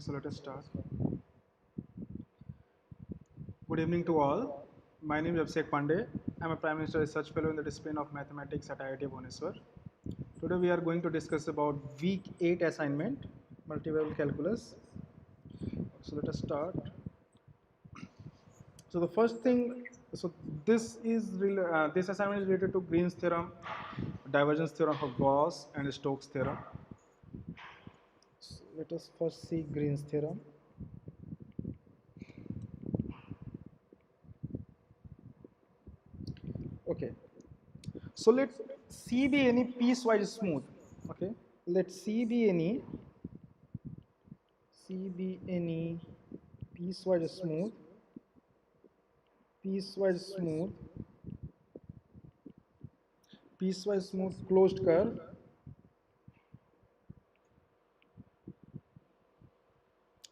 So let us start. Good evening to all. My name is Abhishek Pandey. I am a Prime Minister Research Fellow in the discipline of Mathematics at IIT Bhubaneswar. Today we are going to discuss about Week 8 assignment, multivariable calculus. So let us start. So the first thing, so this assignment is related to Green's theorem, divergence theorem for Gauss, and Stokes theorem. So let us first see Green's theorem. Okay, so let C be any piecewise smooth. Okay, let C be any piecewise smooth, piecewise smooth, piecewise smooth closed curve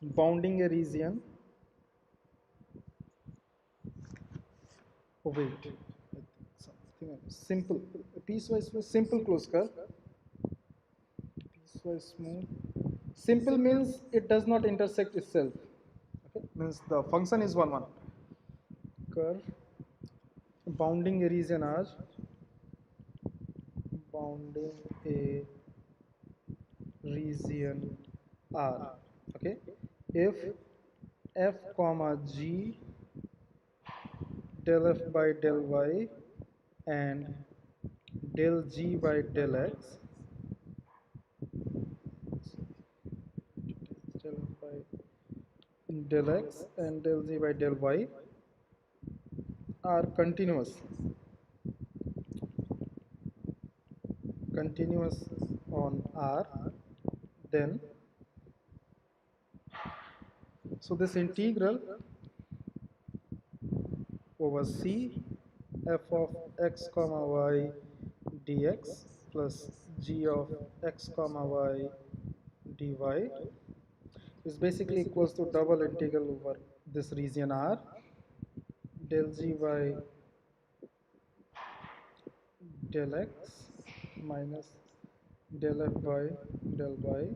bounding a region. Oh wait, something simple, piecewise simple closed curve. Piecewise smooth. Simple means it does not intersect itself. Okay, means the function is one curve bounding a region R, bounding a region R. Okay, if f comma g del f by del y and del g by del x, del f by del x and del g by del y are continuous on R, then so this integral over C f of x comma y dx plus g of x comma y dy is basically equals to double integral over this region R del g by del x minus del f by del y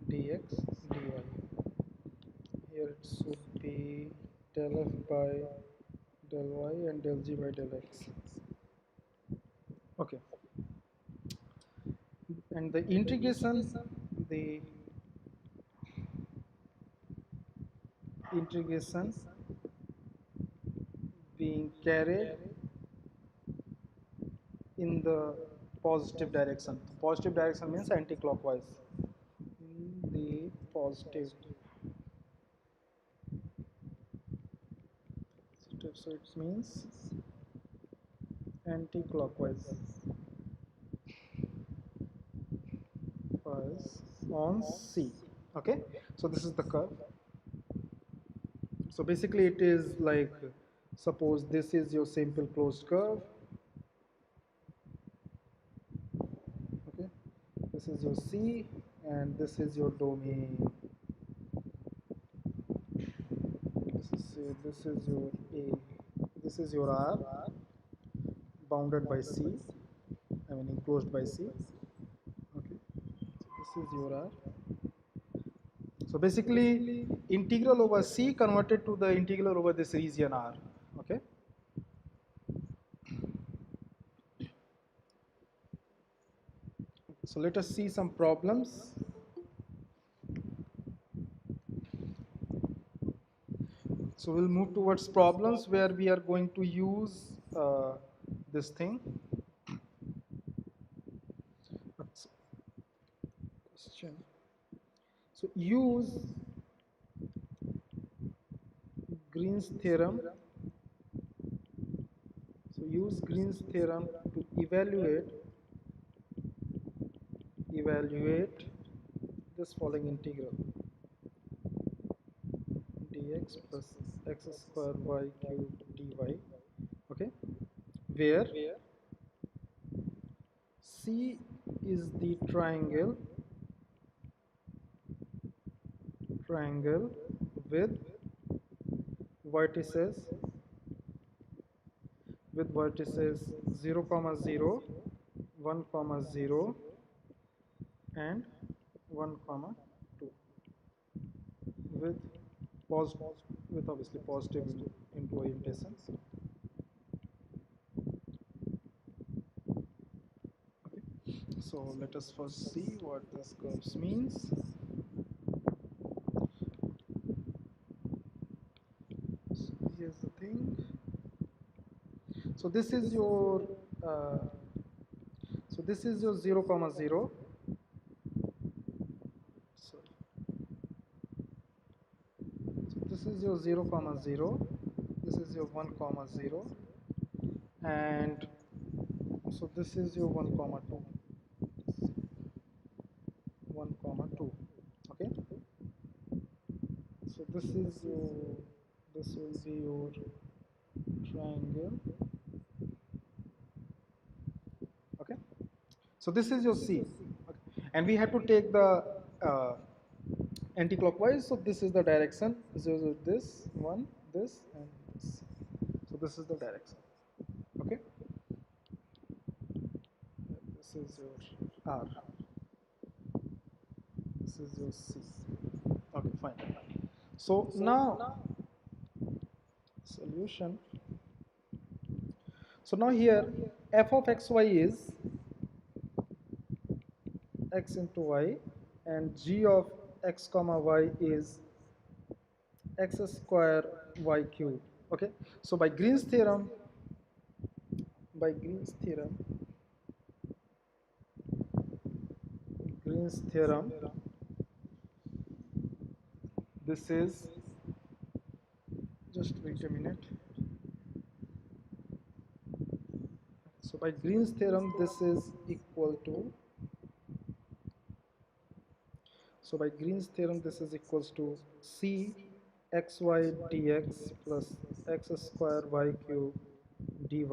dx dy. Here it should be del f by del y and del g by del x. Okay, and the integration being carried in the positive direction. Positive direction means anti-clockwise. In the positive, so it means anti-clockwise on C. Okay, so this is the curve. So basically it is like, suppose this is your simple closed curve. Okay, this is your C and this is your domain. This is your A, this is your R bounded by C, I mean enclosed by C. Okay, so this is your R. So basically integral over C converted to the integral over this region R. Okay, so let us see some problems. So we'll move towards problems where we are going to use this thing. Question. So use Green's theorem. So use Green's theorem to evaluate this following integral dx plus x square y cubed dy. Okay, where C is the triangle with vertices 0 comma 0, 1 comma 0 and 1 comma 2. with with obviously positive into orientation. Okay, so let us first see what this curves means. So here's the thing. So this is your uh, so this is your 0 comma 0. Sorry. So this is your 0 comma 0. This is your 1 comma 0, and so this is your 1 comma 2. 1 comma 2. Okay, so this is your, this will be your triangle. Okay, so this is your C. Okay. And we have to take the anti-clockwise, so this is the direction. So this one, this, and this. So this is the direction. Okay, this is your R. This is your C. Okay, fine. So now solution. So now here f of xy is x into y, and g of x comma y is x square y cube. Okay, so by Green's theorem, by Green's theorem, Green's theorem, this is, just wait a minute. So by Green's theorem, this is equal to, so by Green's theorem, this is equals to c xy dx plus x square y cube dy.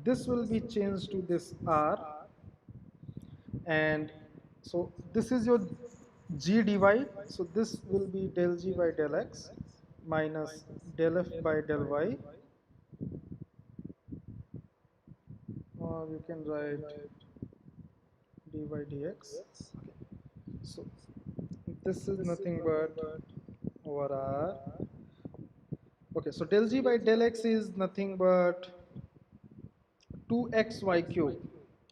This will be changed to this r, and so this is your g dy. So this will be del g by del x minus del f by del y, or you can write dy dx. Okay. So this is nothing but over r. Okay, so del g by del x is nothing but 2xy cube.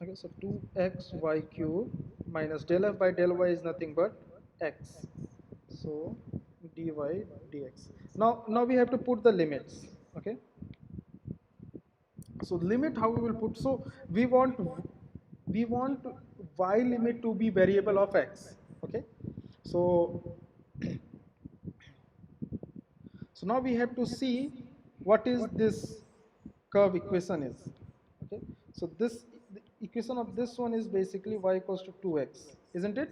Okay, so 2xy cube minus del f by del y is nothing but x. So dy dx. Now we have to put the limits. Okay. So limit, how we will put? So we want y limit to be variable of x. Okay. So so now we have to see what is this curve equation is. Okay. So this, the equation of this one is basically y equals to 2x, isn't it?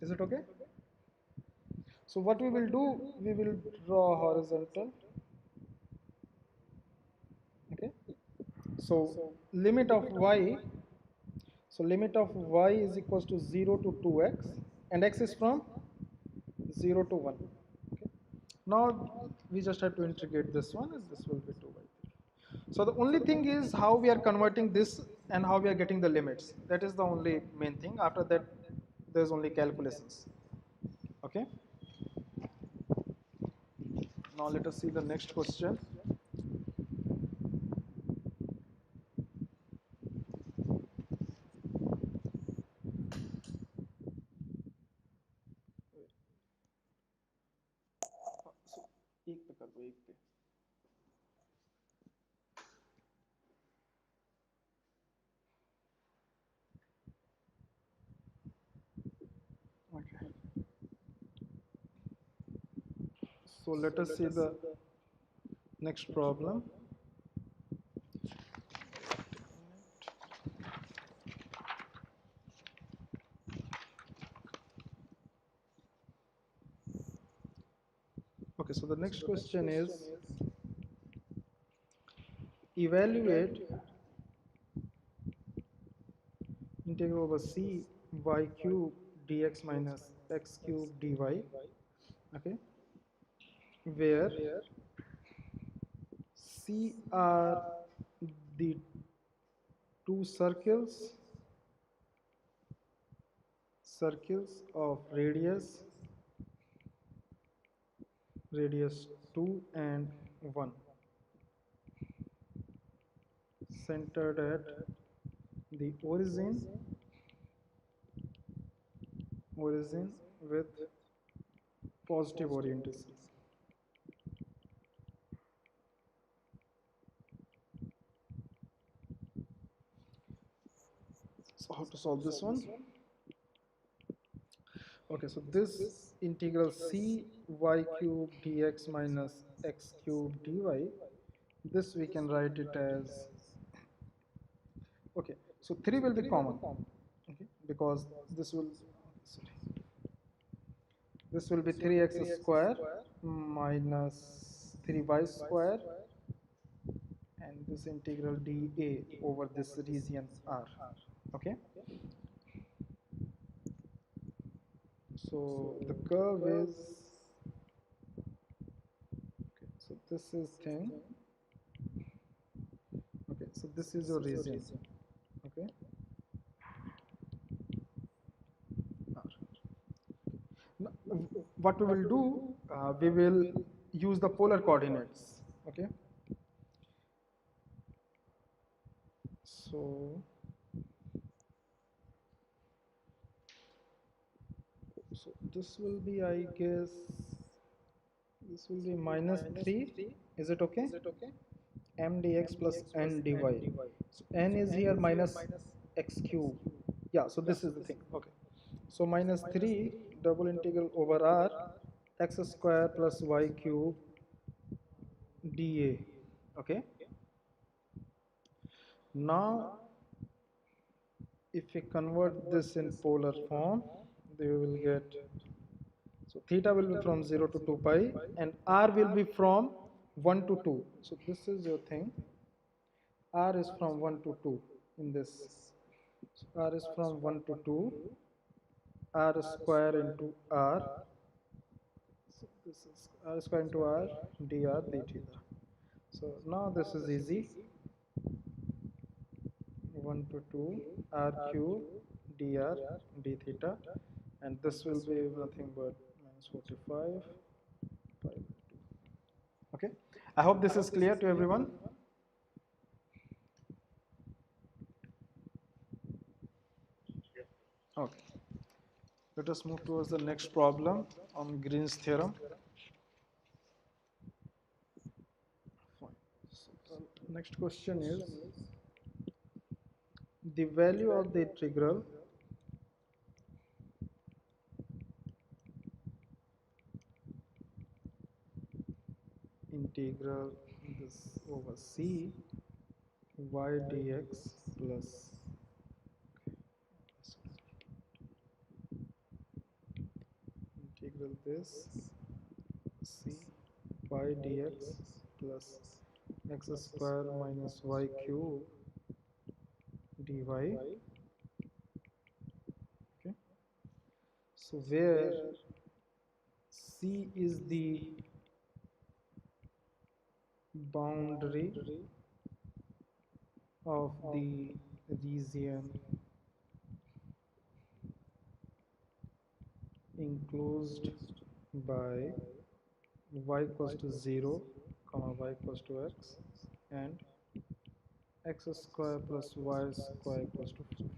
Is it okay? So what we will do, we will draw horizontal. Okay. So limit of y, so limit of y is equals to 0 to 2x, and x is from 0 to 1. Okay. Now we just have to integrate this one, and this will be 2 by 3. So the only thing is how we are converting this and how we are getting the limits. That is the only main thing. After that, there's only calculations. Okay. Now let us see the next question. So, एक पे कर दो, एक पे. Okay. So let us see the next problem. Okay, so the next question is, evaluate integral over c y cube dx minus x cube dy. Okay, where c are the two circles circles of radius 2 and 1 centered at the origin with positive orientation. So how to solve this one? Okay, so this integral c y cube dx minus x cube dy, this we can write it as, okay, so 3 will be common, okay, because sorry, this will be 3x square minus 3y square, and this integral dA over this region R. Okay, so the curve is, okay, so this is thing, okay, so this is your region, okay, R. Now, what we will do, we will use the polar coordinates, okay, so this will be, I guess, this will be minus 3, is it okay? M dx plus n dy. So n is here minus x cube. Yeah, so this is the thing. Okay. So minus 3 double integral over r x square plus y cube dA. Okay. Now, if we convert this in polar form, we will get, so theta will be from 0 to 2 pi and r will be from 1 to 2. So this is your thing. R is from 1 to 2 in this. So R is from 1 to 2, R square into R. So this is R square into R dr d theta. So now this is easy. 1 to 2 R cube dr d theta, and this will be nothing but minus 45 pi by 2. Okay, I hope this is clear to everyone. Okay, let us move towards the next problem on Green's theorem. Fine. So the next question is, the value of the integral this over c y dx plus integral this c y dx plus x square minus y cube dy. Okay, so where c is the boundary of the region enclosed by y equals to 0 comma y equals to x and x square plus y square equals to 4.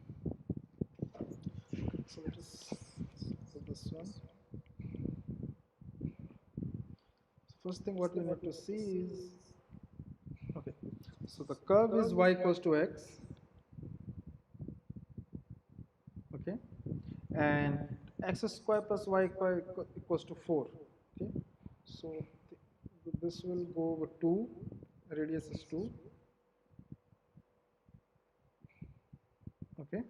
So let us do this one. So first thing what we need to see is, okay, so the curve is y equals to x, okay, and x square plus y square equals to 4. Okay, so this will go over 2, radius is 2. Okay,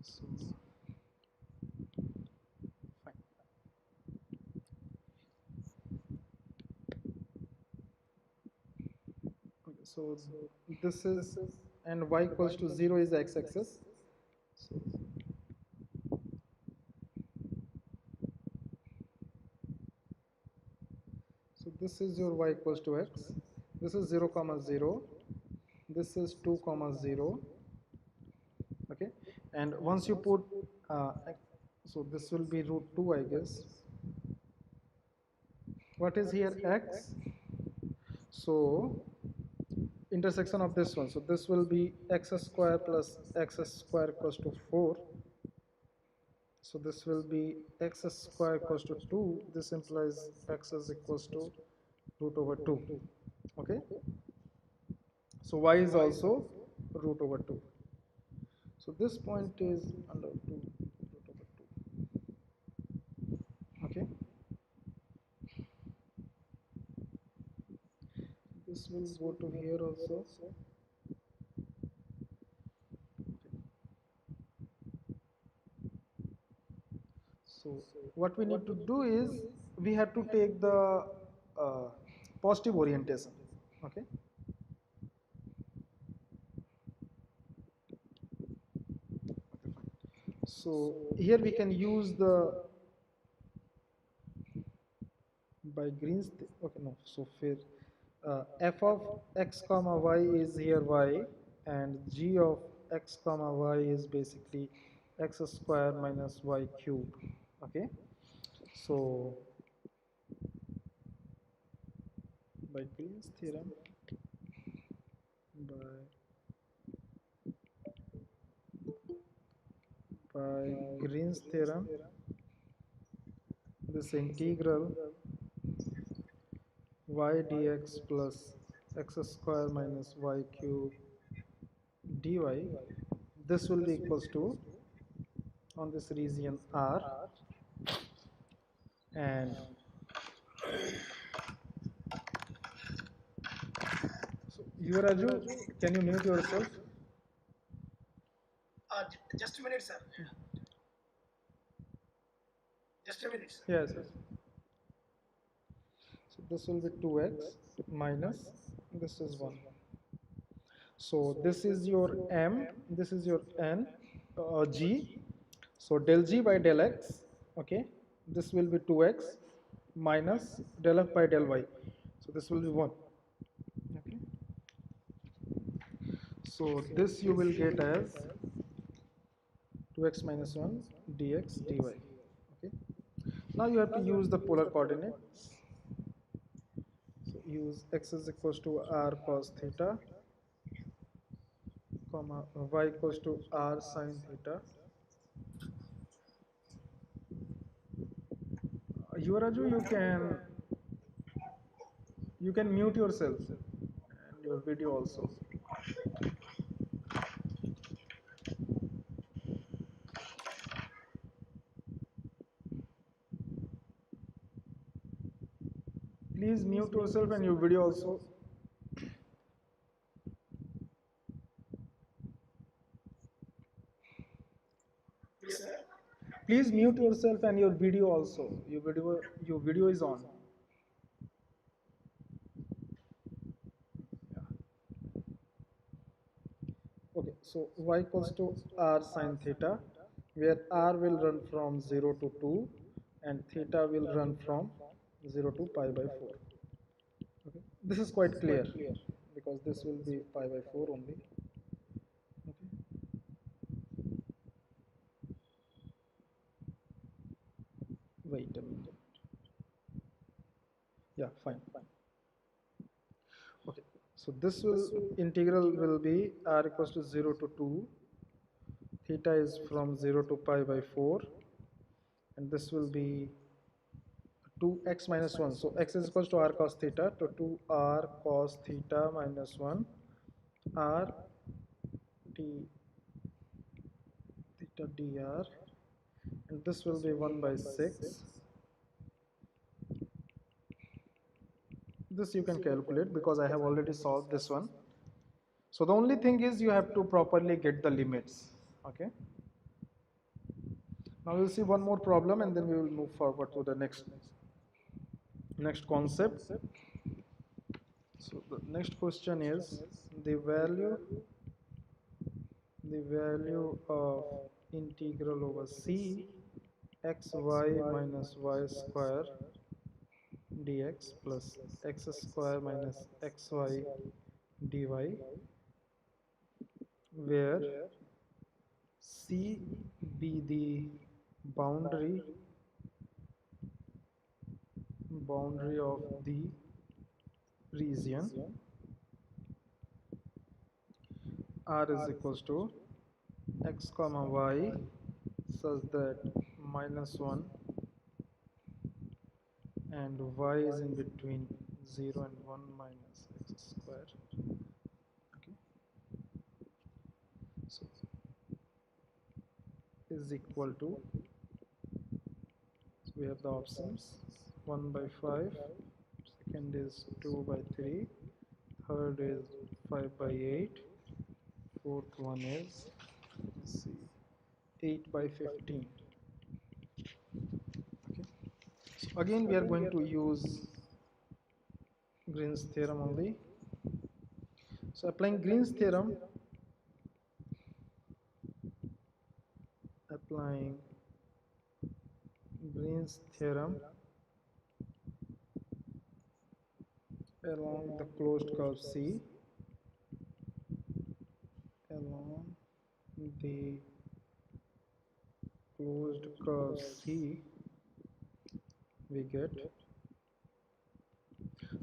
so fine. Okay, so this is, and y equals to 0 is the x-axis. So this is your y equals to x, this is 0 comma 0, this is 2 comma 0. Okay, and once you put so this will be root 2, I guess. What is here? X. So intersection of this one, so this will be x square plus x square equals to 4. So this will be x square equals to 2. This implies x is equals to root over 2. Okay, so y is also root over 2. So this point is under 2 root over 2. Okay, this will go to here also. So what we need to do is we have to take the uh, positive orientation. Okay. So here we can use the by Green's okay, no, so fair f of x comma y is here y, and g of x comma y is basically x square minus y cube. Okay, so by Green's theorem, by Green's theorem, this integral y dx plus x square minus y cube dy, this will be equals to on this region R, and so Yuvraju, can you mute yourself? Just a minute, sir. Just a minute, sir. Yes, yes. So this will be 2x minus this is 1. So this is your m, this is your n, g. So del g by del x, okay, this will be 2x minus del f by del y. So this will be 1. Okay. So this you will get as 2x minus 1 dx dy. Okay. Now you have to use the polar coordinates. So use x is equals to r cos theta, comma y equals to r sin theta. Yuvraju, you can mute yourself and your video also. Please mute yourself and your video also. Yes, sir. Please mute yourself and your video also. Your video is on. Yeah. Okay, so y equals to r sin theta, where r will run from 0 to 2 and theta will run from 0 to pi by 4. Okay, this is quite clear because this will be pi by 4 only. Okay, wait a minute. Yeah, fine. Okay, so this will integral will be r equals to 0 to 2, theta is from 0 to pi by 4, and this will be 2x minus 1. So x is equals to r cos theta, to 2r cos theta minus 1 r d theta dr, and this will be 1 by 6. This you can calculate because I have already solved this one. So the only thing is you have to properly get the limits. Okay. Now we'll see one more problem and then we will move forward to the next concept. So the next question is the value of integral over c xy minus y square dx plus x square minus xy dy, where C be the boundary of the region R is equals to x comma y such that -1 and y is in between 0 and 1 minus x square. Okay, so is equal to, so we have the options 1 by 5, second is 2 by 3, third is 5 by 8, fourth one is, let's see, 8 by 15. Okay, so again we are going to use Green's theorem only. So applying Green's theorem, applying Green's theorem along the closed curve C, along the closed curve C, we get,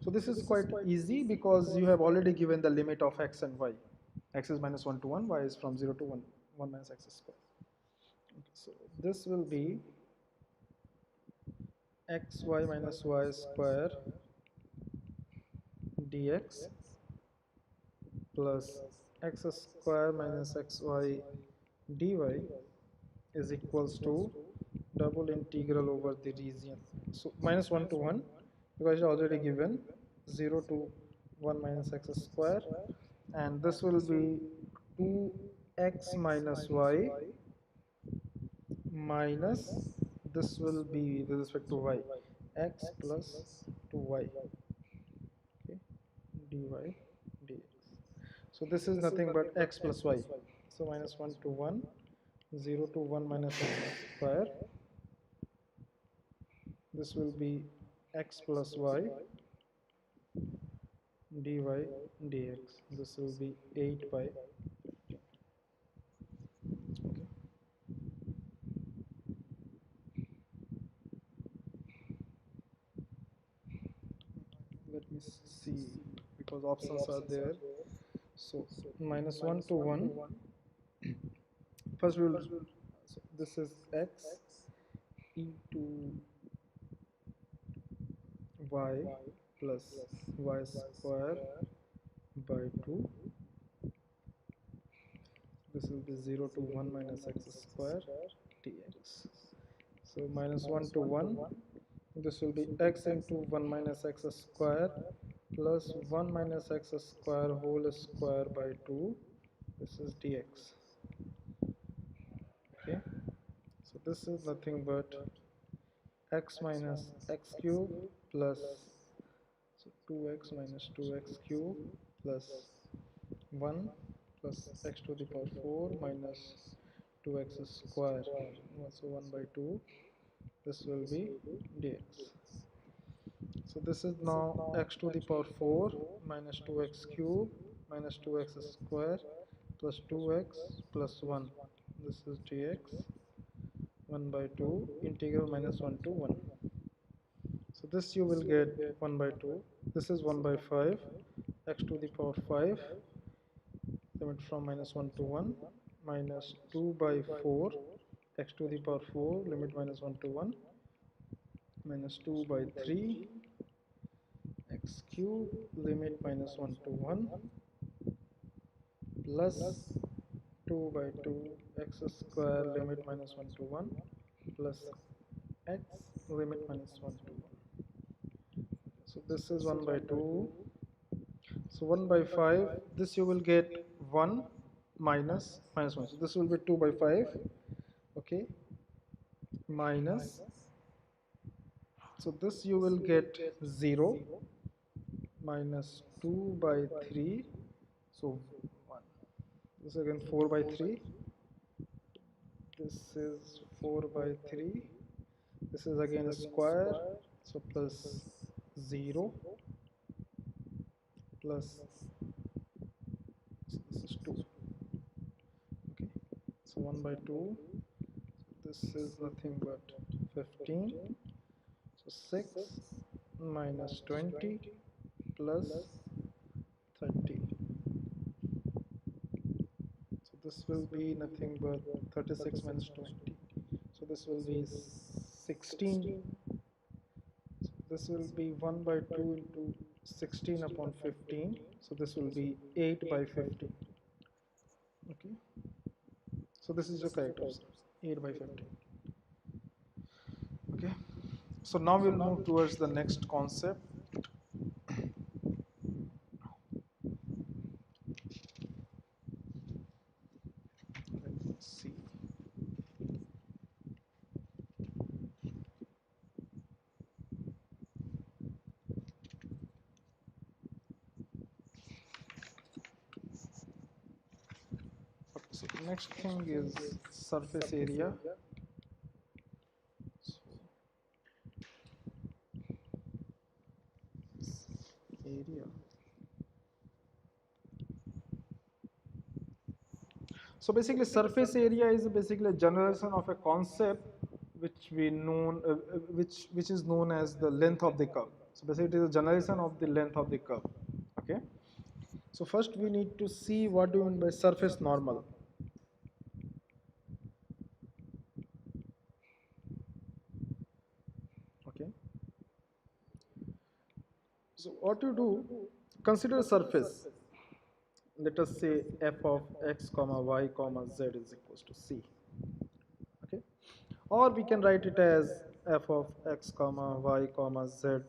so this is quite easy because you have already given the limit of x and y. X is -1 to 1, y is from 0 to 1, 1 minus x square. Okay, so this will be xy minus y square dx plus x square minus xy dy is equals to double integral over the region. So -1 to 1, because it's already given, 0 to 1 minus x square, and this will be 2x minus y minus, this will be with respect to y, x plus 2y, okay, dy dx. So this is nothing but x plus y. So -1 to 1, 0 to 1 minus x square, this will be x plus y dy dx. This will be 8 by 15. Okay. Let me see, because options are there. So -1 to 1. First we will, so this is x e to y plus y square by 2. This will be 0 to 1 minus x square dx. So -1 to 1, this will be x into 1 minus x square plus 1 minus x square whole square by 2. This is dx. Okay, so this is nothing but x minus x cube plus, so 2x minus 2x cube plus 1 plus x to the power 4 minus 2x square, so 1 by 2. This will be dx. So this is now x to the power 4 minus 2x cube minus 2x square plus 2x plus 1. This is dx, 1 by 2, integral -1 to 1. So this you will get 1 by 2. This is 1 by 5, x to the power 5, limit from -1 to 1, minus 2 by 4, x to the power 4, limit -1 to 1, minus 2 by 3, x cube, limit -1 to 1, plus 2 by 2, x square, limit -1 to 1, plus x, limit -1 to 1. So this is 1 by 2. So 1 by 5, this you will get 1 minus -1. So this will be 2 by 5. Okay, minus, so this you will get 0 minus 2 by 3. So 1. This again 4 by 3. This is 4 by 3. This is again a square. So plus 0 plus, so this is 2. Okay, so 1 by 2, this is nothing but 15. So 6 minus 20 plus 30. So this will be nothing but 36 minus 20. So this will be 16. So this will be 1 by 2 into 16 upon 15. So this will be 8 by 15. Okay. So this is your correct answer, 8 by 15. Okay. So now we'll move towards the next concept. Let's see. Okay, so the next thing is surface area. Area. So basically, surface area is basically a generalization of a concept which is known as the length of the curve. So basically, it is a generalization of the length of the curve. Okay. So first, we need to see what do you mean by surface normal. Okay. So what you do? Consider a surface. Let us say f of x comma y comma z is equals to c. Okay, or we can write it as f of x comma y comma z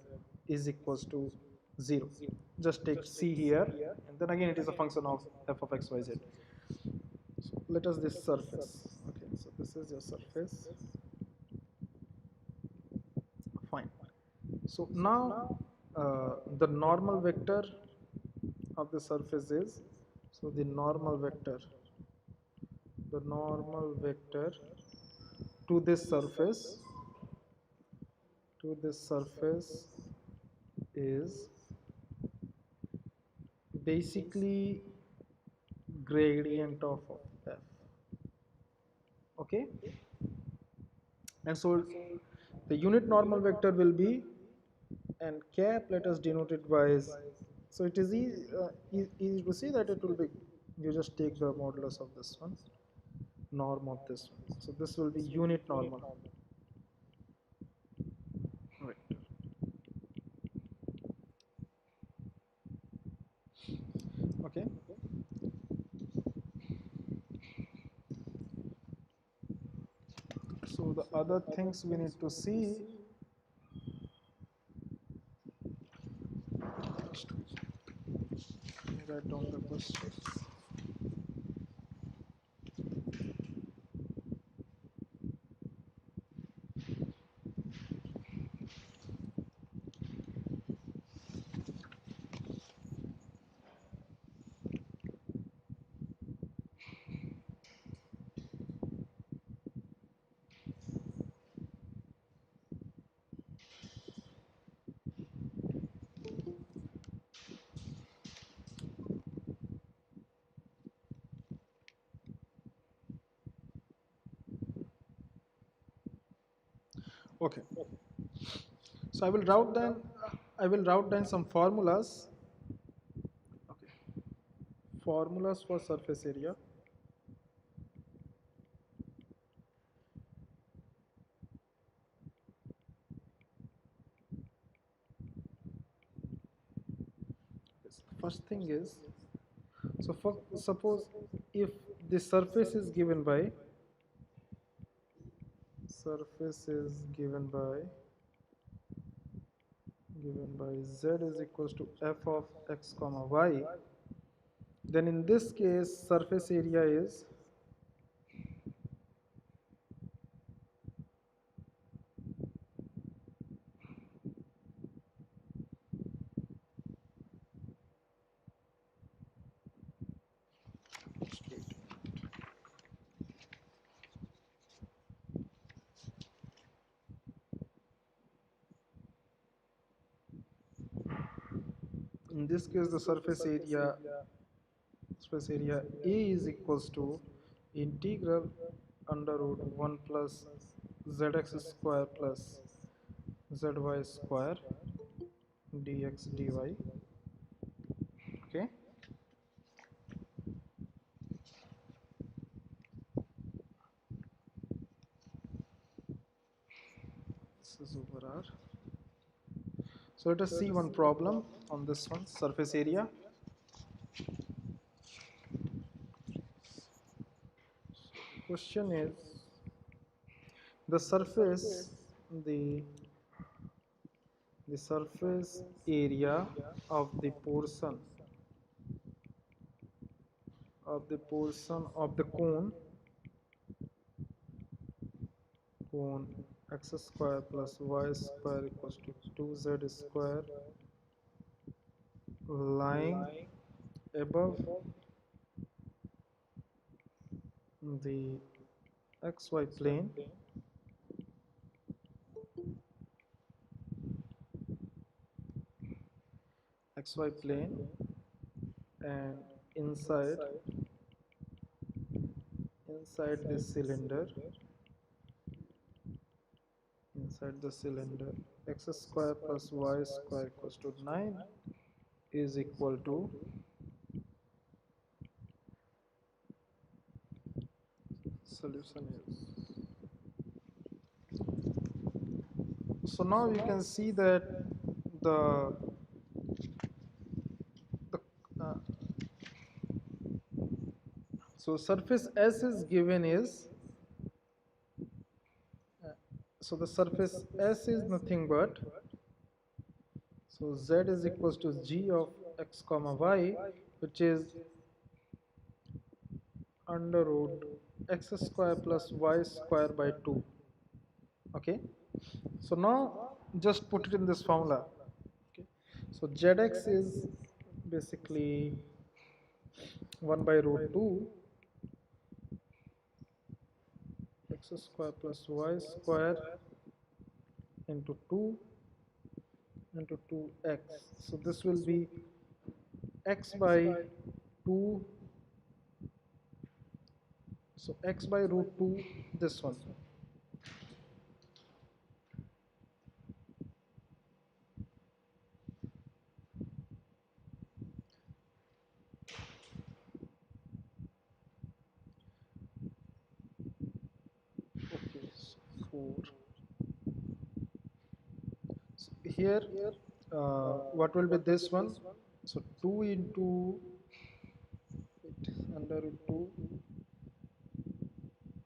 is equals to 0. Just take c here, and then again it is a function of f of x y z. So let us this surface. Okay, so this is your surface. Fine. So now the normal vector of the surface is, so the normal vector to this surface is basically gradient of f. Okay, and so the unit normal vector will be, and cap let us denote it by, so it is easy to see that it will be, you just take the modulus of this one, norm of this one, so this will be unit normal. Right. Okay, so the other things we need to see, write down the questions. Okay, so I will route down some formulas. Okay, formulas for surface area. Yes, first thing is, so for, suppose if the surface is given by, z is equals to f of x comma y, then in this case surface area is In this case, the surface area A is equals to integral under root 1 plus zx square plus zy square dx dy. Okay, this is over R. So let us see one problem on this one, surface area. Question is the surface the the surface area of the portion of the cone x square plus y square equals to 2z square lying above the xy plane and inside this cylinder x square plus y square equals to 9 is equal to solution is. So now you can see that the the so surface S is given is so the surface S is nothing but so Z is equals to G of x comma y, which is under root x square plus y square by 2. Okay, so now just put it in this formula. Okay, so Zx is basically 1 by root 2 x square plus y square into 2 into 2x. So this will be x by 2. So x by root 2, this one. Okay, so 4. So here, what will be this one? So 2 into under root 2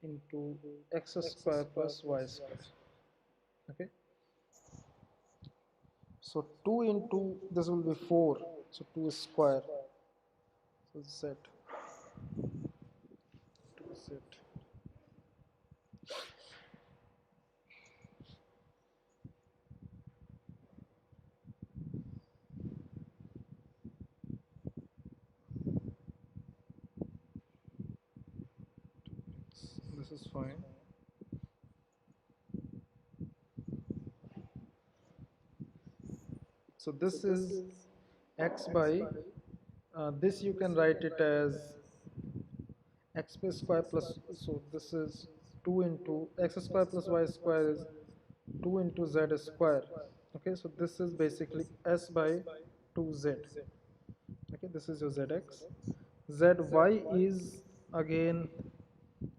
into x square plus y square. Okay, so 2 into this will be 4, so 2 square, so z 2z. This is fine. So this is x by this you can write it as x square plus, so this is 2 into x square plus y square is 2 into z square. Okay, so this is basically s by 2z. Okay, this is your zx. Zy is again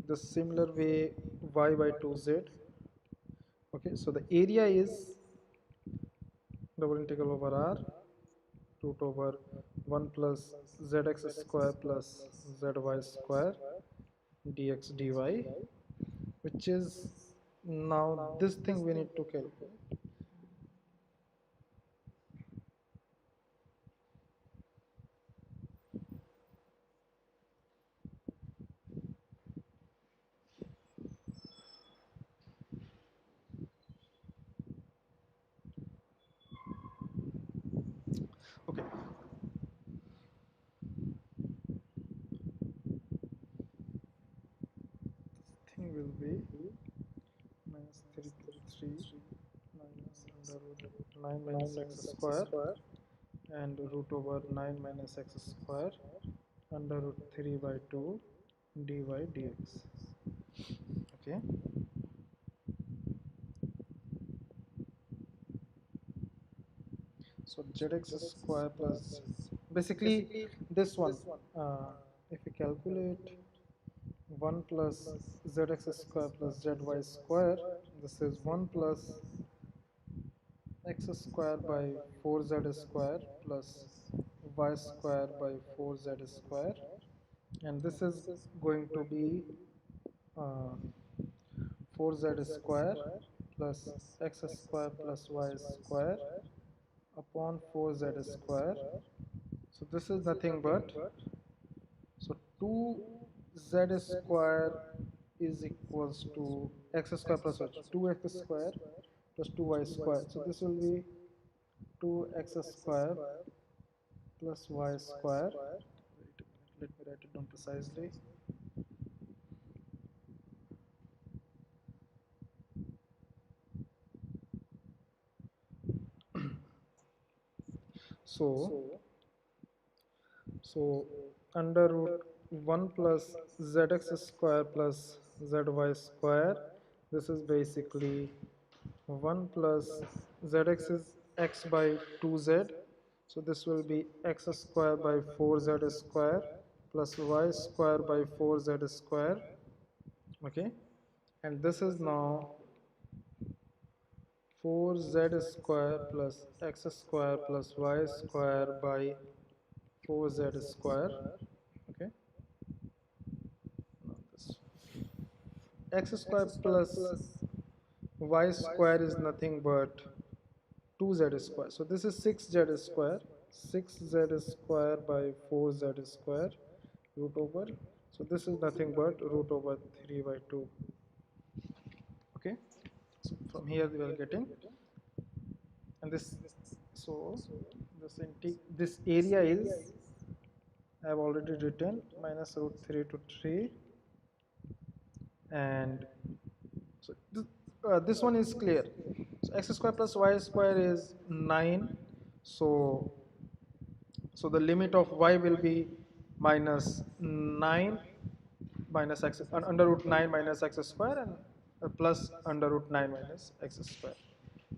the similar way, y by 2z. Okay, so the area is double integral over r root over 1 plus zx square plus zy square dx dy, which is now this thing we need to calculate. Okay, thing will be minus 3 minus under root 9 minus x square and root over 9 minus x square under root 3 by 2 dy dx. Okay, so zx square plus basically this one, uh, if we calculate 1 plus zx square plus zy square, this is 1 plus x square by 4z square plus y square by 4z square, and this is going to be uh, 4z square plus x square plus y square upon 4z square. So this is nothing but, so 2z square is equals to x square plus y, 2x square plus 2y square. So this will be 2x square plus y square. Wait a minute, let me write it down precisely. So, so under root 1 plus zx square plus zy square, this is basically 1 plus zx is x by 2z, so this will be x square by 4z square plus y square by 4z square. Okay, and this is now 4z square plus x square plus y square by 4z square. Okay, now this x square plus y square is nothing but 2z square. So this is 6z square, 6z square by 4z square root over. So this is nothing but root over 3 by 2. Okay, so from here we are getting, and this, so this area is, I have already written, minus root 3 to 3, and so this one is clear. So x square plus y square is 9. So the limit of y will be minus 9 minus x under root 9 minus x square, and plus under root 9 minus x square.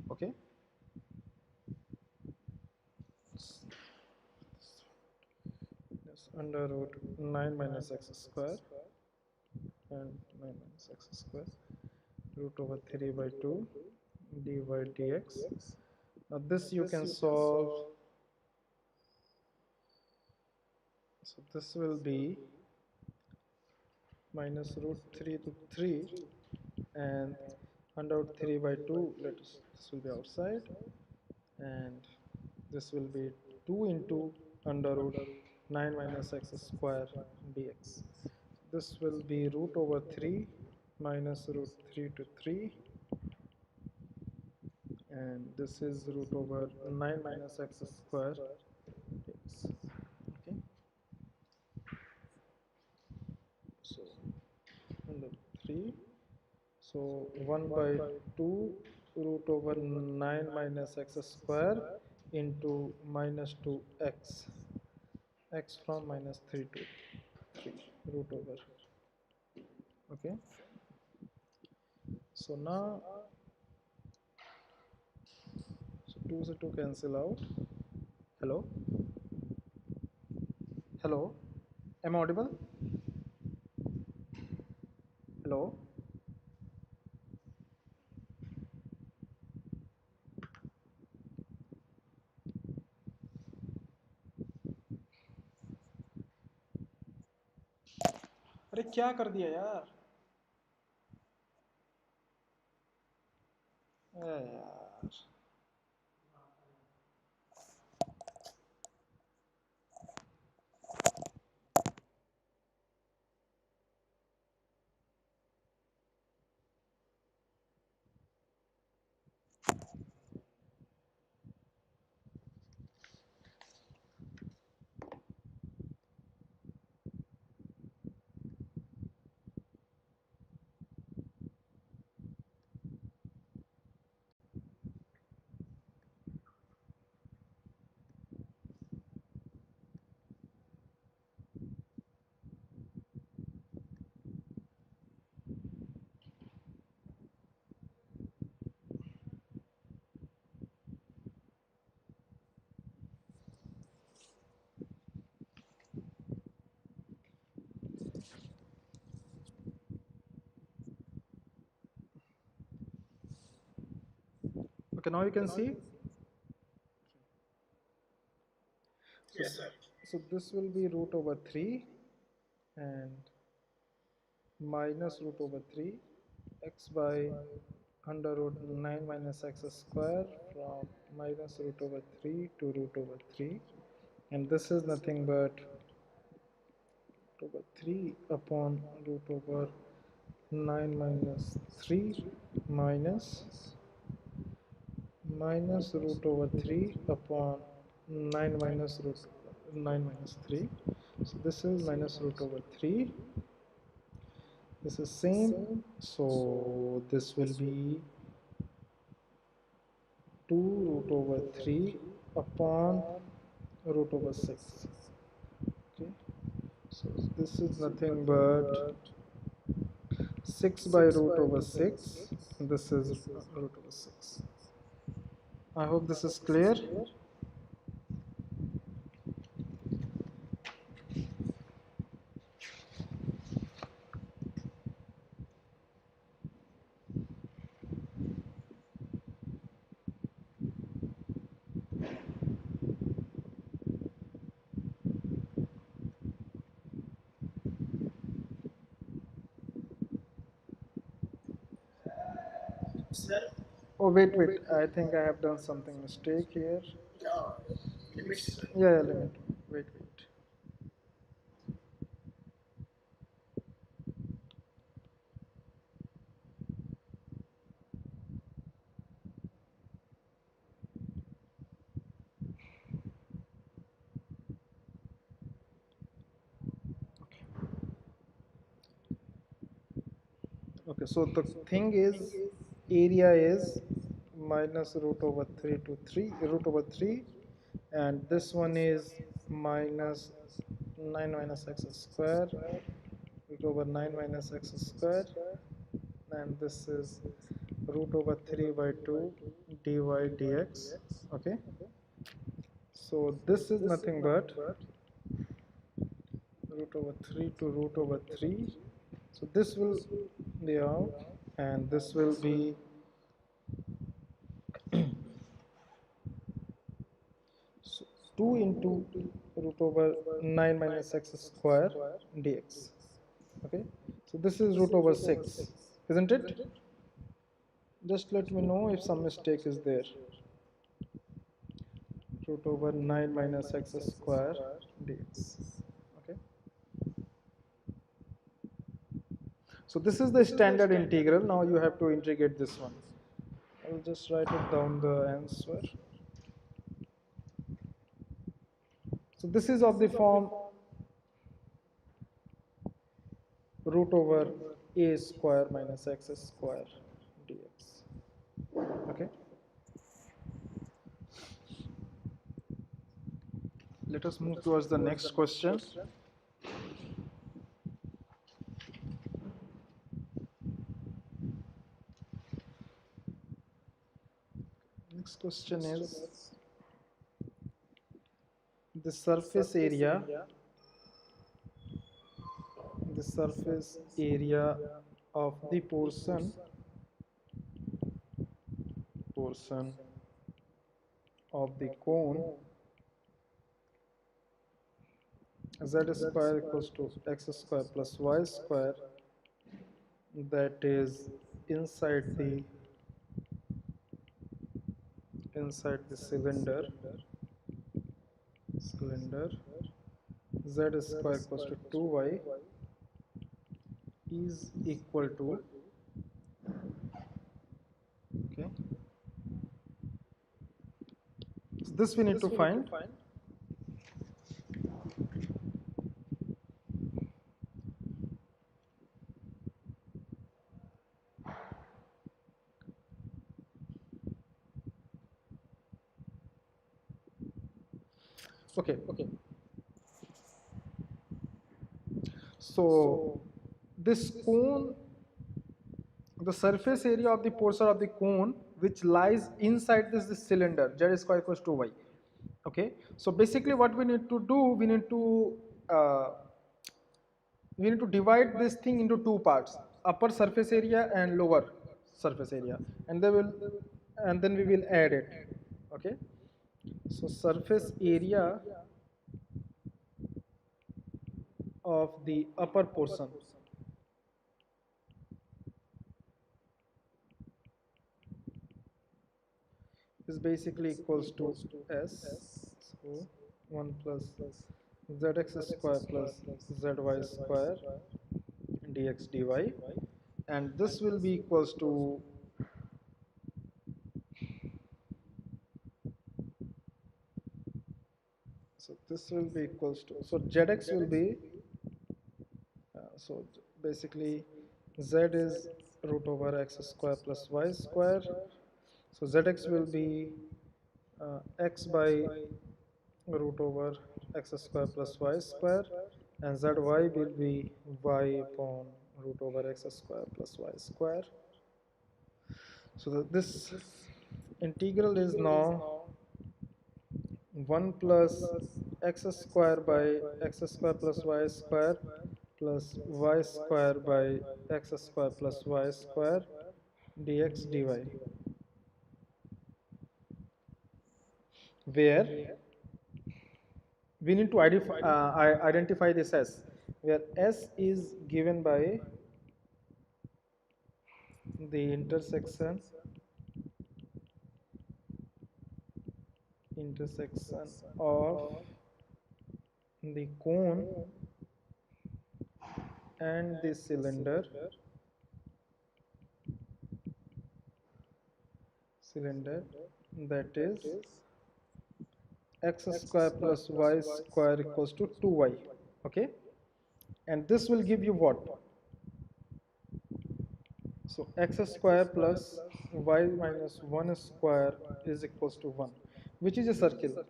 Okay. Yes, under root 9 minus x square and 9 minus x square root over 3 by 2 dy dx. Now this you can solve. So this will be minus root 3 to 3, and under root 3 by 2, this will be outside, and this will be 2 into under root 9 minus x square dx. This will be root over 3 minus root 3 to 3, and this is root over 9 minus x square dx. Okay, so under 3, so 1 by 2 root over 9 minus x square into minus 2x, x from minus 3 to 3 root over. Okay, so now, so 2 to 2 cancel out. Hello, hello, am I audible? Hello, अरे क्या कर दिया यार, अरे यार, Okay, now you can see. Yes, sir. So this will be root over 3 and minus root over 3 x by under root 9 minus x square from minus root over 3 to root over 3, and this is nothing but root over 3 upon root over 9 minus 3 minus root over 3 upon 9 minus root 9 minus 3. So this is minus root over 3. This is same. So this will be 2 root over 3 upon root over 6. Okay. So this is nothing but 6 by root over 6. This is root over 6. I hope this is clear. Sir, Oh, wait. I think I have done something mistake here. uh, limits. Yeah, limit. Wait. Okay, so the thing is, area is minus root over 3 to 3, root over 3, and this one is minus 9 minus x square, root over 9 minus x square, and this is root over 3 by 2 dy dx. Okay, so this is nothing but root over 3 to root over 3. So this will be out, and this will be so 2 into root over 9 minus x square dx. Okay, so this is root over 6, isn't it? Just let me know if some mistake is there. Root over 9 minus x square dx. Okay, so this is the standard integral. Now you have to integrate this one. I will just write it down the answer. So this is of the form root over a square minus x square dx. Okay, let us move towards the next question. Next question is the surface area of the portion of the cone z square equals to x square plus y square, that is inside the cylinder z square equals to 2y is equal to, okay, so this we need to find. Okay, so this cone, the surface area of the portion of the cone which lies inside this cylinder z square equals to y. Okay, so basically what we need to do, uh, we need to divide this thing into two parts, upper surface area and lower surface area, and they will and then we will add it. Okay, so surface area of the upper portion is basically equals to S, so 1 plus zx square plus zy square dx dy, and this will be equals to, so this will be equals to, so zx will be, so basically z is root over x square plus y square, so zx will be x by root over x square plus y square, and zy will be y upon root over x square plus y square. So this integral is now 1 plus x square by x square plus y square plus y square by x square plus y square dx dy, where we need to identify this s, where s is given by the intersection of the cone and the cylinder, that is x square plus y square equals to 2y. Okay, and this will give you what? So x square plus y minus 1 square is equals to 1, which is a circle.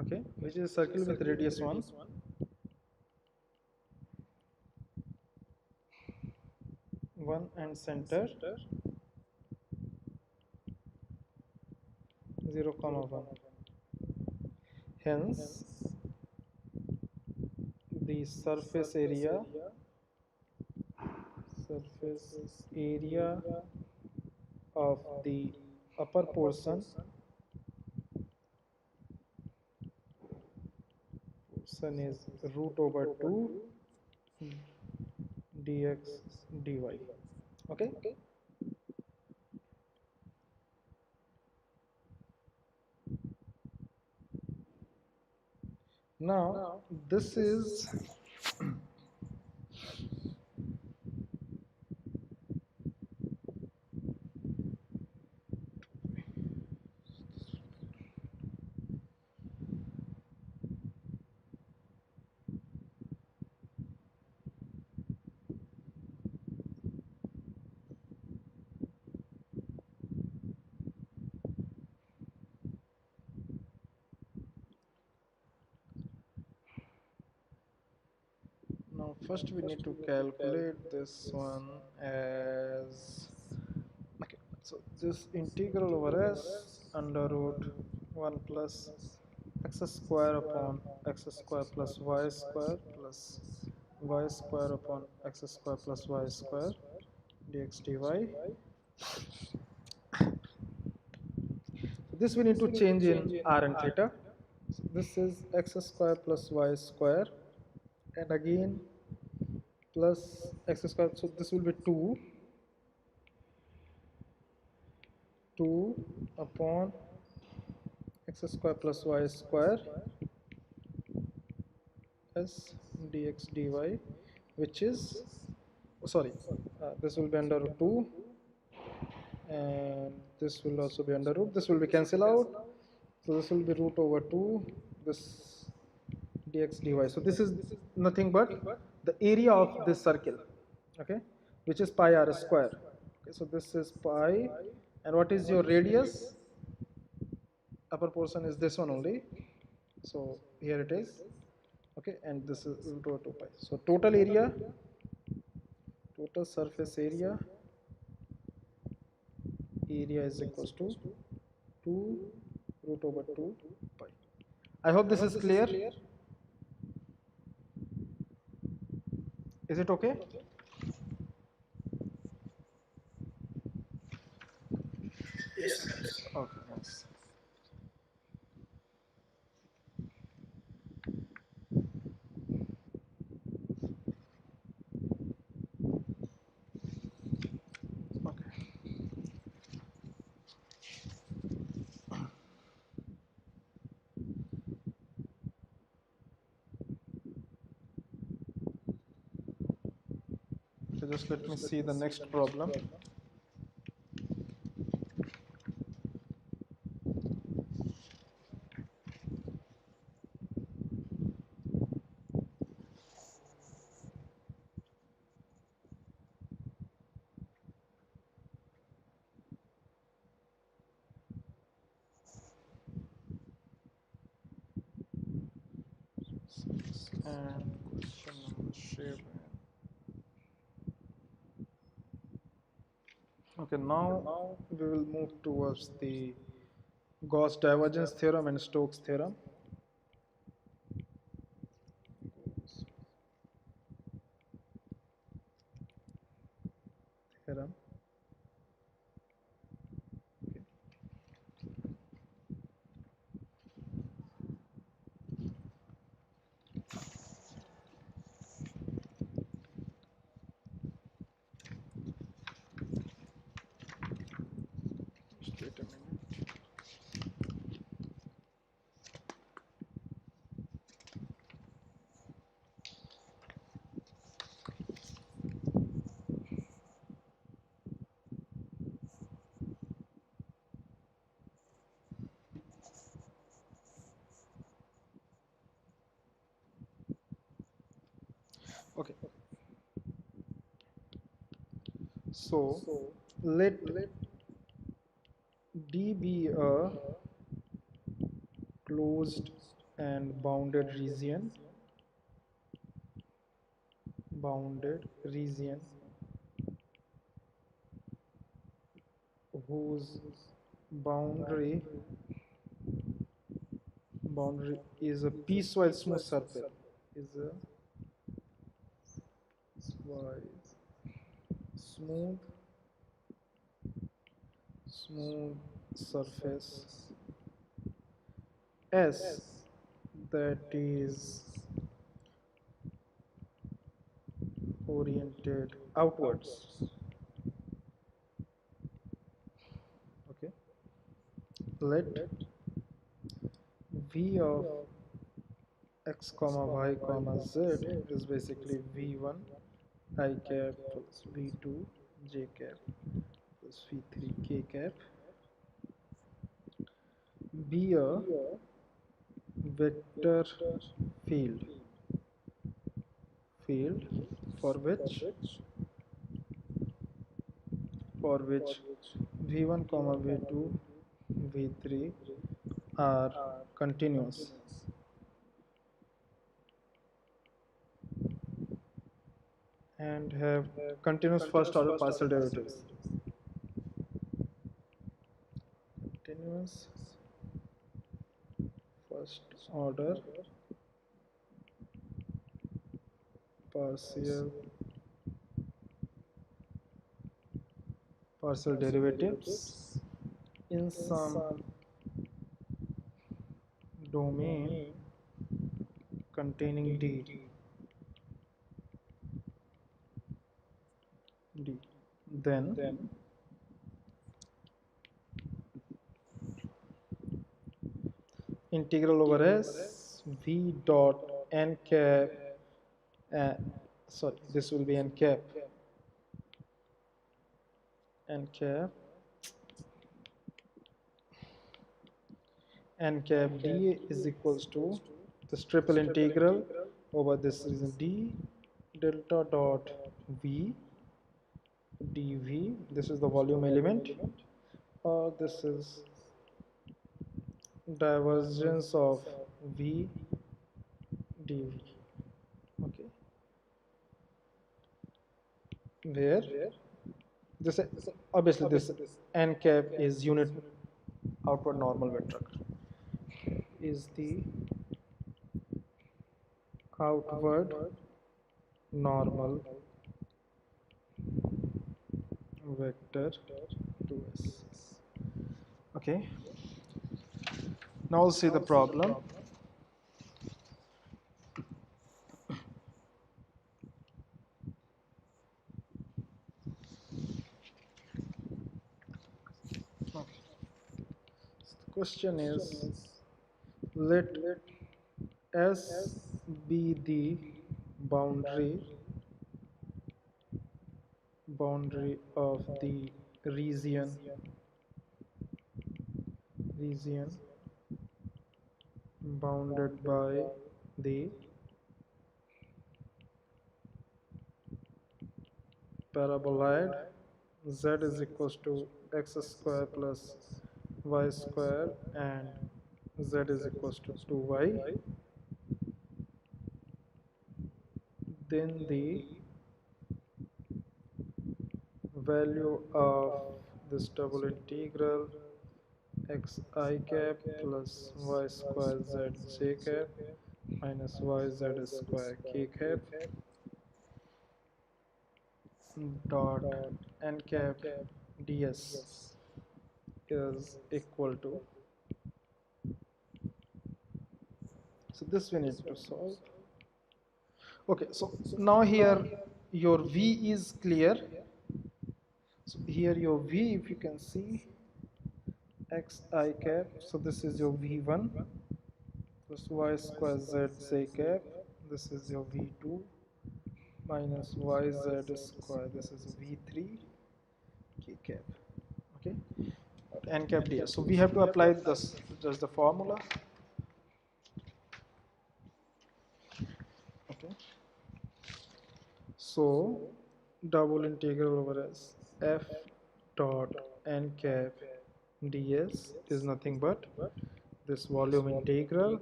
Okay, which is a circle with radius 1, 1 and center 0 comma 1. Hence the surface area of the upper portion is root over 2 dx dy. Okay, now this is now first we need to calculate this one as, okay, so this integral over s under root 1 plus x square upon x square plus y square plus y square upon x square plus y square dx dy. This we need to change in r and theta. So this is x square plus y square, and again plus x square, so this will be 2 upon x square plus y square as dx dy, which is, sorry, this will be under root 2, and this will also be under root, this will be cancel out, so this will be root over 2 this dx dy. So this is nothing but the area of this circle, okay, which is pi r square. Okay, so this is pi, and what is your radius? Upper portion is this one only, so here it is. Okay, and this is root over 2 pi. So total area, total surface area is equals to 2 root over 2 pi. I hope this is clear. Is it okay? So just let me see the next problem. And question number 7. Okay, now we will move towards the Gauss divergence theorem and Stokes theorem. Theorem. Just wait a minute. Okay, so let D be a closed and bounded region whose boundary is a piecewise smooth surface, is a piecewise smooth surface S that is oriented outwards. Okay, let V of x comma y comma z is basically v1 I cap plus v2 j cap plus v3 k cap be a vector field for which v1 comma v2 v3 are continuous and have continuous first order partial derivatives. Continuous first order partial derivatives in some domain containing D. Then integral over S V dot n cap sorry, this will be n cap d is equals to this triple integral over this is d delta dot v dv. This is the volume element, or this is divergence of v dv. Okay, where this obviously this n cap is unit outward normal vector, is the outward normal vector to S. Okay, now we'll see the problem. Okay. So the question is, let S be the boundary boundary of the region bounded by the paraboloid z is equals to x square plus y square and z is equals to 2y, then the value of this double integral x I cap plus y square z j cap minus y z square k cap dot n cap ds is equal to, so this we need to solve. Okay, so now here your v is clear. So here your v, if you can see, x I cap, so this is your v1 plus y square z j cap, this is your v2 minus yz square, this is v3 k cap. Okay, n cap ds. So we have to apply this, just the formula. Okay, so double integral over s f dot n cap ds is nothing but this volume integral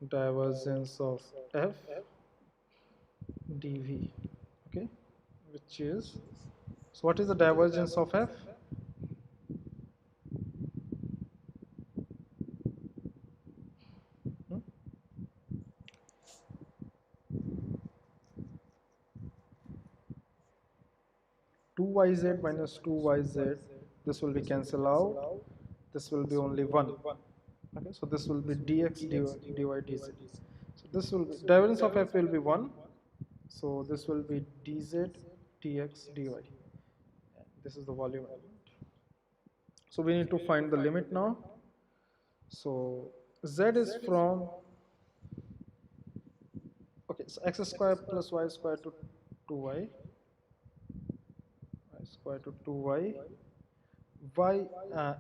divergence of f dv. Okay, which is, so what is the divergence of f? Hmm? 2yz minus 2yz, this will be cancelled out, this will be only 1. Okay, so this will be dx dy dz. So this will be, divergence of f will be 1, so this will be dz dx dy. This is the volume element. So we need to find the limit now. So z is from, okay, so x square plus y square to 2y, y square to 2y, y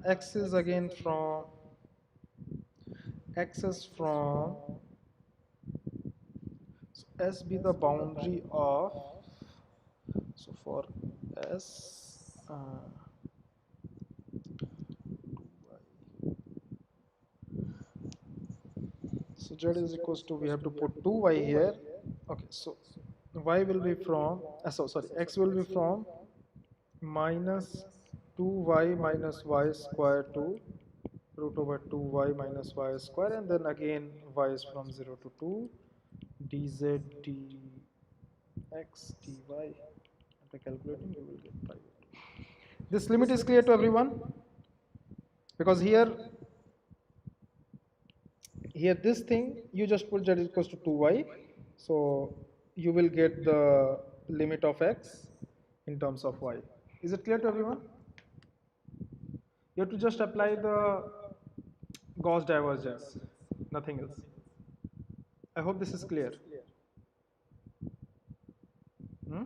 x is again from, x is from, so s be the boundary of, so for s so z is equals to, we have to put 2y here. Okay, so y will be from, so sorry, x will be from minus 2y minus y square to root over 2y minus y square, and then again y is from 0 to 2 dz dx dy. After calculating you will get 5. This limit is clear to everyone, because here this thing you just put z is equals to 2y, so you will get the limit of x in terms of y. Is it clear to everyone? You have to just apply the Gauss divergence, nothing else. I hope this is clear. Hmm?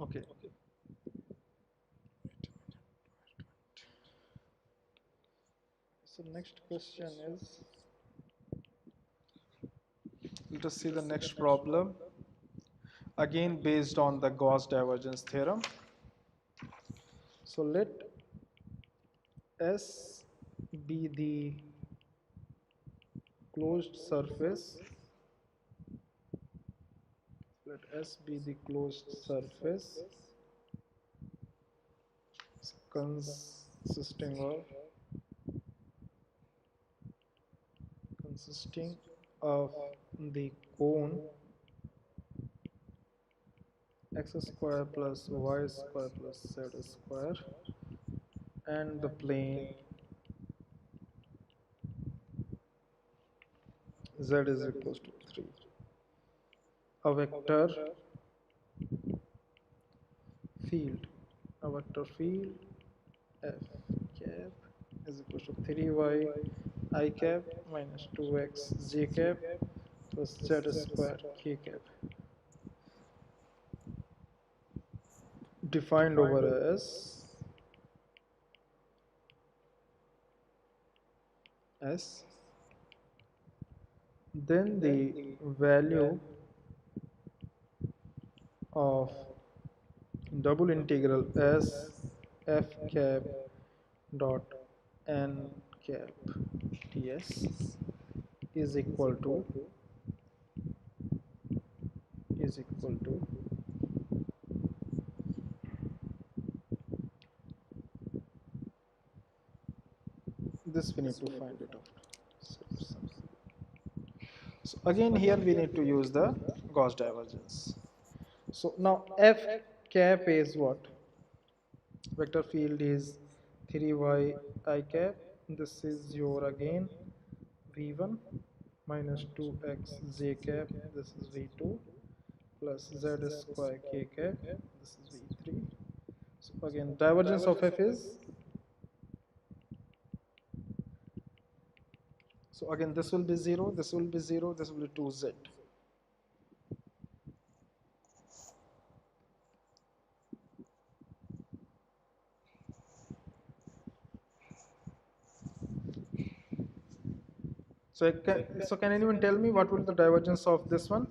Okay. Okay. So next question is, let us see the next problem. Again based on the Gauss divergence theorem. So let S be the closed surface. Let S be the closed surface consisting of the cone x square plus y square plus z square, and the plane z is equals to 3. A vector field, f cap is equals to 3y I cap minus 2x j cap plus z square k cap, defined over as S. Then the value of double integral S f cap dot n cap ds is equal to is equal to this. We need to find it out. So again here we need to use the Gauss divergence. So now f cap is what? Vector field is 3y I cap. This is your again v1 minus 2x j cap. This is v2 plus z square k cap. This is v3. So again divergence of f is, so again this will be 0, this will be 0, this will be 2z. So can anyone tell me what will the divergence of this one?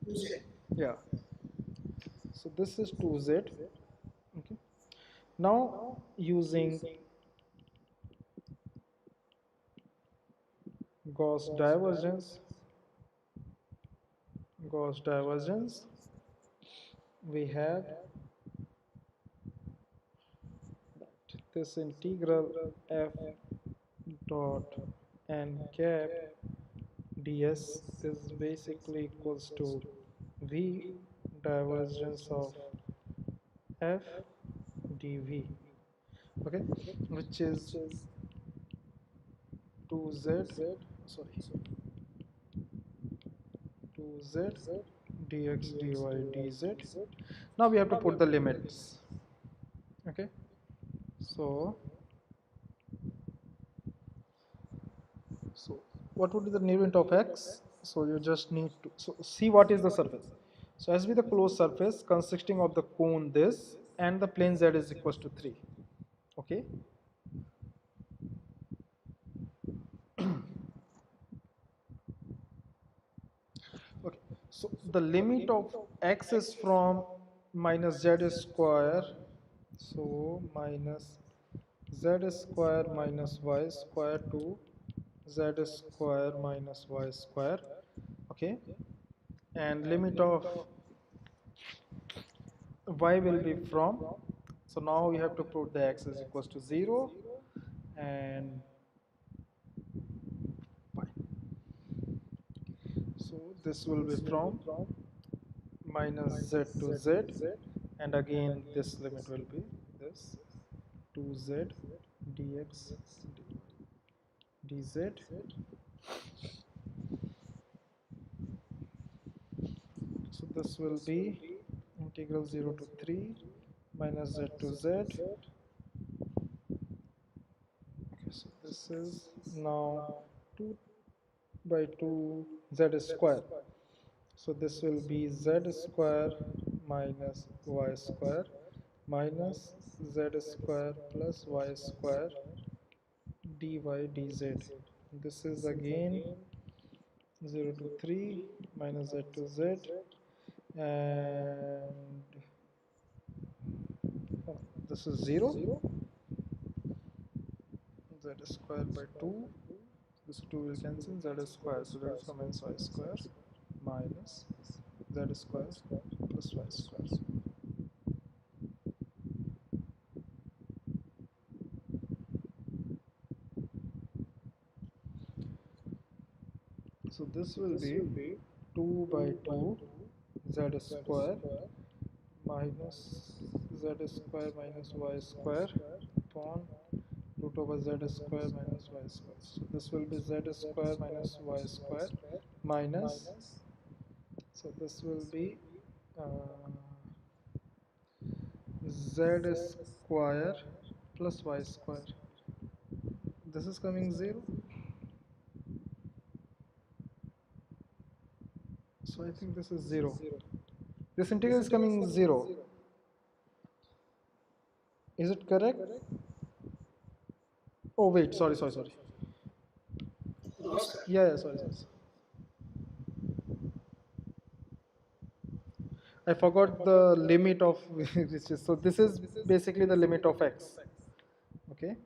2z. Yeah. So this is 2z. Okay. Now using Gauss divergence, we have this integral f dot n cap ds is basically equals to v divergence of f dv, okay, which is 2z, sorry, 2z dx dy dz. Now we have to put the limits, okay. So what would be the near limit of x? So you just need to see what is the surface. So as with the closed surface consisting of the cone this and the plane z is equals to 3. Okay. Okay. So the limit of x is from minus z square. So minus z square minus y square to z square minus y square. Okay. And limit of y will be from, so now we have to put the x is equals to 0 and fine. So this will be from minus z to z, and again this limit will be this 2z dx dz. So this will be integral 0 to 3 minus z to z. Okay, so this is now 2 by 2 z square. So this will be z square minus y square minus z square plus y square dy dz. This is again 0 to 3 minus z to z, and this is 0, z square by 2, this 2 will cancel, z square, so that becomes y square minus z square plus y square. So this will be 2 by 2 z square minus z square minus y square upon root over z square minus y square. So this will be z square minus y square minus, so this will be uh, z square plus y square. This is coming 0. So I think this is 0. This integral is coming 0. Is it correct? Oh wait, sorry. No, sir. Yeah, sorry. I forgot the limit of which is, so this is basically the limit of x. Okay,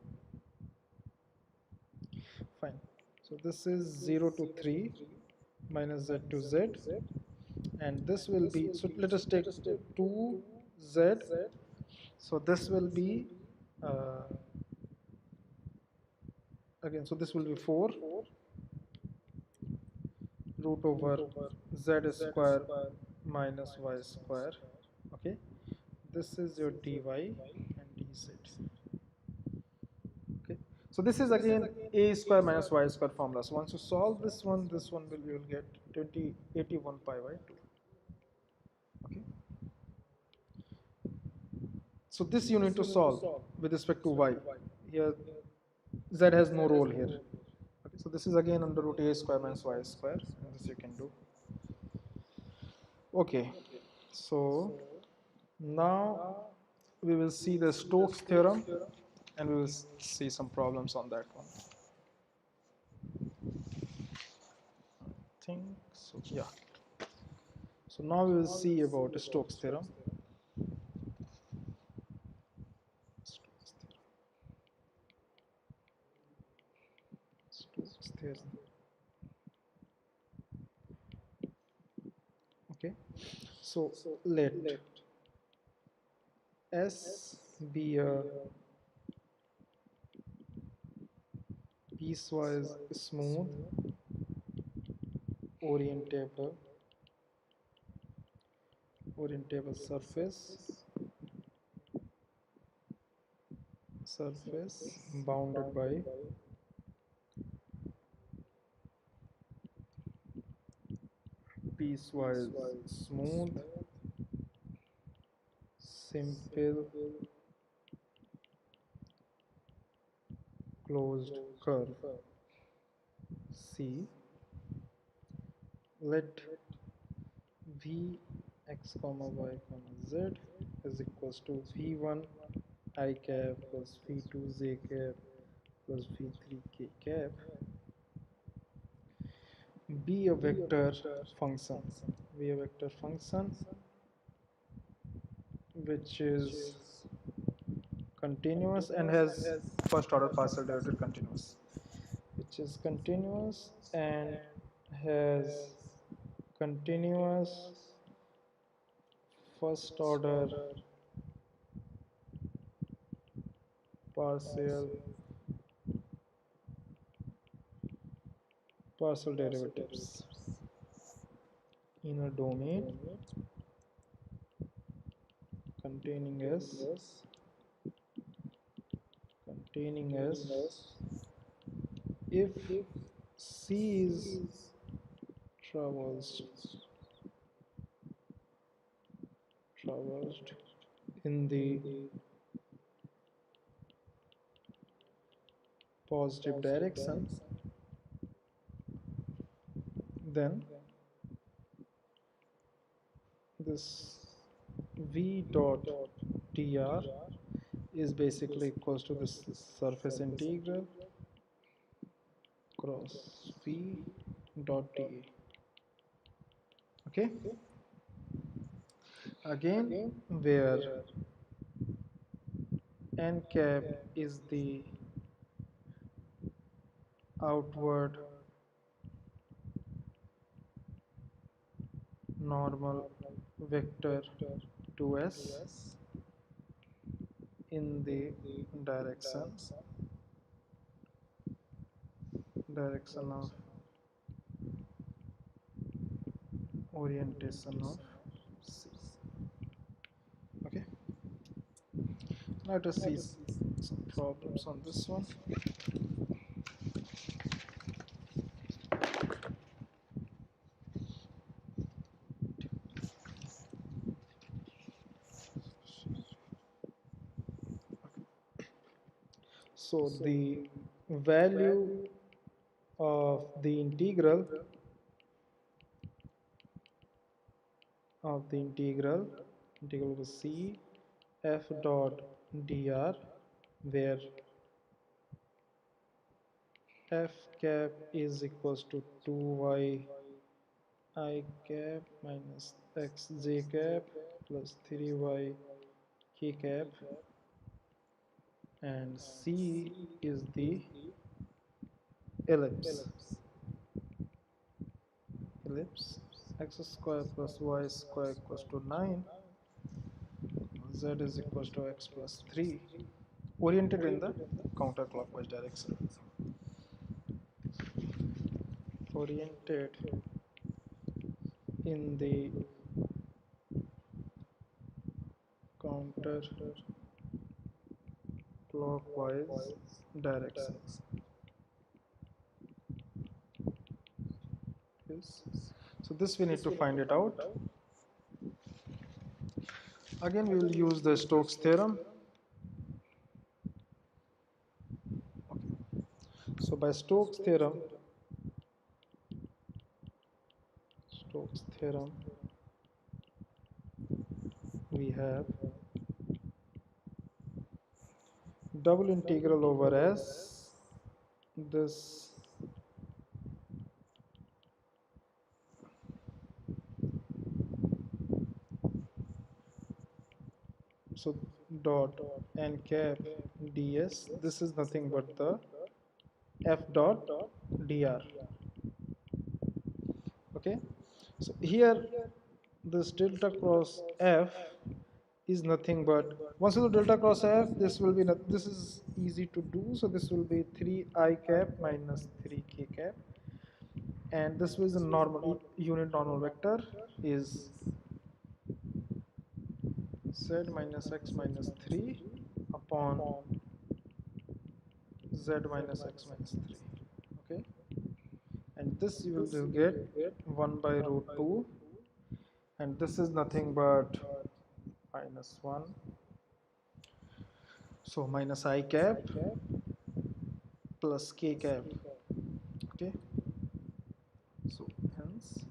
fine. So this is 0 to 3 minus z to z, and this will be, so let us take 2z. So this will be again, so this will be 4 root over z square minus y square. Okay, this is your dy and dz. Okay, so this is again a square minus y square formula. So once you solve this one will, you will get 81 pi by 2. Okay, so this you need to solve with respect to y. Here z has no role here. Okay, so this is again under root a square minus y square, and this you can do. Okay, so now we will see the Stokes theorem, and we will see some problems on that one. I think so, yeah. So now we will see about Stokes theorem. Stokes theorem. Okay, so let S be a piecewise smooth orientable surface bounded by piecewise smooth simple closed curve. C, let v x comma y comma z is equals to v1 I cap plus v2 j cap plus v3 k cap be a vector function. Be a vector function which is continuous and has first order partial derivative continuous, which is continuous and has continuous first order partial derivatives in a domain containing S if C is traversed in the positive direction, then this V dot dr is basically equals to this surface integral cross V dot dA. Okay, again where n cap is the outward normal vector to S in the direction of orientation of C. Okay, let us see some problems on this one. So the value of the integral integral over C f dot dr, where f cap is equals to 2y I cap minus x j cap plus 3y k cap, and C is the ellipse x square plus y square equals to 9, z is equals to x plus 3, oriented in the counterclockwise direction. Oriented in the counterclockwise direction. Yes. So this we need to find it out. Again we will use the Stokes theorem. Okay. So by Stokes theorem we have double integral over S, this so dot n cap ds, this is nothing but the f dot dr. Okay, so here this delta cross f is nothing but, once you do delta cross f, this will be this is easy to do, so this will be 3I cap minus 3k cap, and this was a normal unit normal vector is z minus x minus 3 upon z minus x minus 3. Okay, and this you will get 1 by root 2, and this is nothing but minus 1, so minus I cap plus k cap. Okay, so hence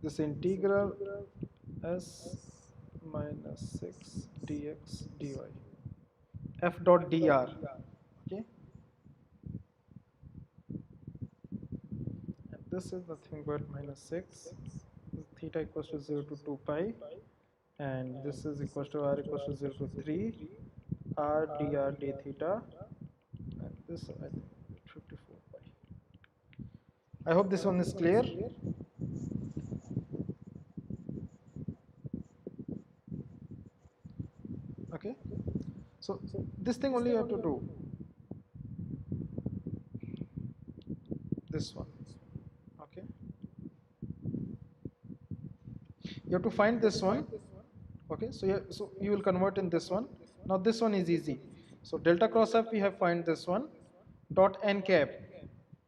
this integral s minus 6 dx dy f dot dr. Okay, and this is nothing but minus 6, theta equals to 0 to 2 pi, and this is equals to r equals to 0 to 3 r dr d theta, and this I think 54 pi. I hope this one is clear. Okay, so this thing only you have to do, this one. Okay, you have to find this one. Okay, so you will convert in this one. Now this one is easy, so delta cross f we have find this one dot n cap.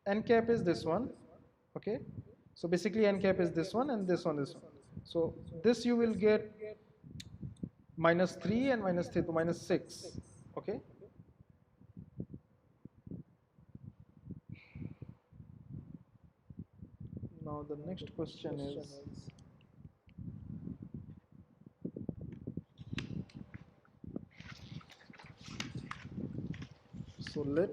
N cap is this one. Okay, so basically n cap is this one, and this one, so this you will get minus 3 and minus 3 to minus 6. Okay, now the next question is, so let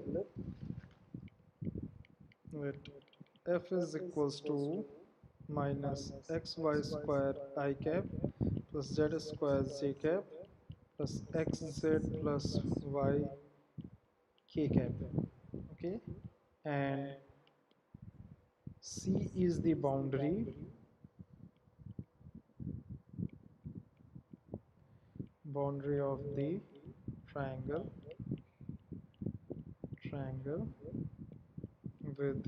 f is equals to minus xy square I cap plus z square j cap plus xz plus y k cap. Okay, and C is the boundary of the triangle with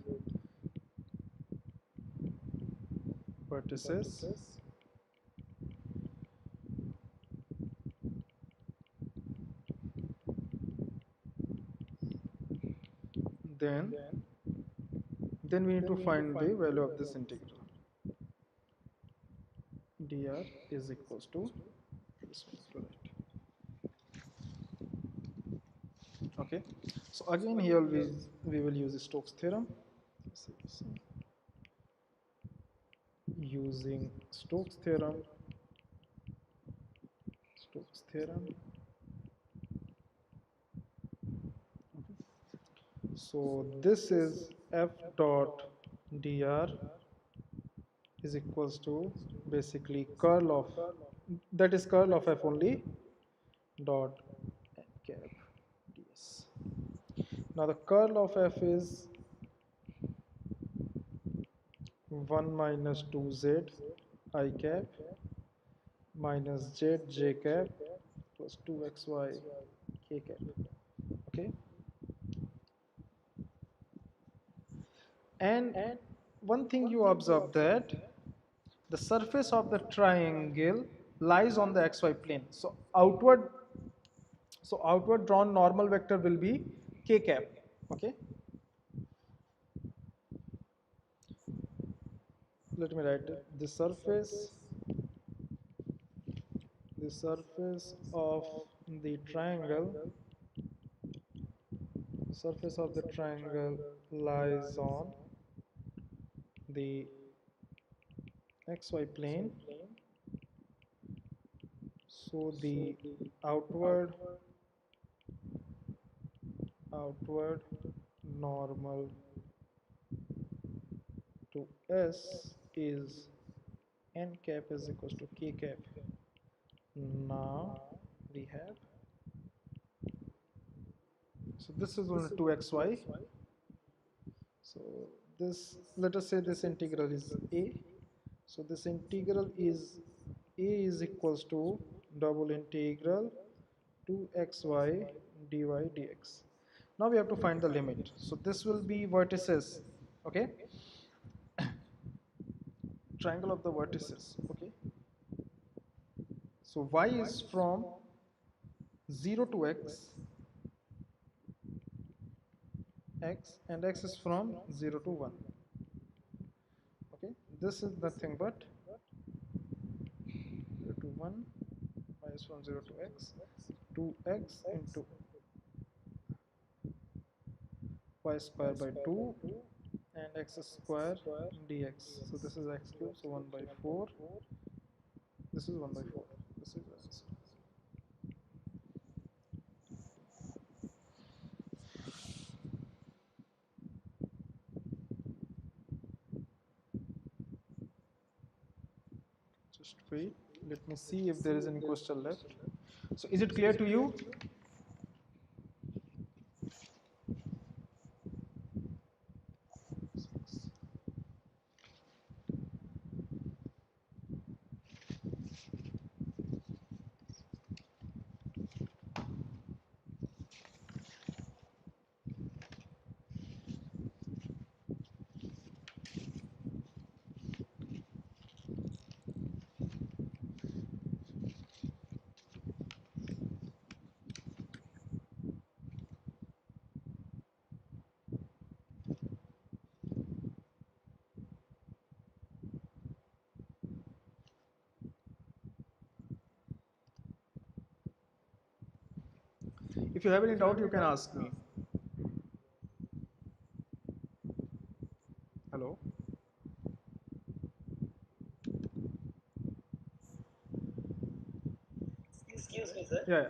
vertices. Then we need to find the value of this integral. Dr is equals to this one, right? Okay, so again here we will use Stokes theorem. Using Stokes theorem. So this is f dot dr is equals to basically curl of, that is curl of f only dot n cap ds. Now the curl of f is 1 minus 2z I cap minus z j cap plus 2xy k cap. Okay, and one thing you observe that the surface of the triangle lies on the xy plane. So outward drawn normal vector will be k cap. Okay, let me write it. The surface of the triangle lies on the xy plane, so the outward normal to S is n cap is equals to k cap. Now we have, so this is only 2xy. So this, let us say this integral is a. So this integral is a is equals to double integral 2xy dy dx. Now we have to find the limit. So this will be vertices. Okay, triangle of the vertices. Okay, so y is from 0 to x and x is from 0 to 1. Okay, this is nothing but 0 to 1, y is from 0 to x, 2x into y square by 2 and x square dx. So this is x cube, so 1 by 4. This is 1 by 4. This is answer. Just wait. Let me see if there is any question left. So is it clear to you? If you have any doubt, you can ask me. Hello? Excuse me, sir. Yeah,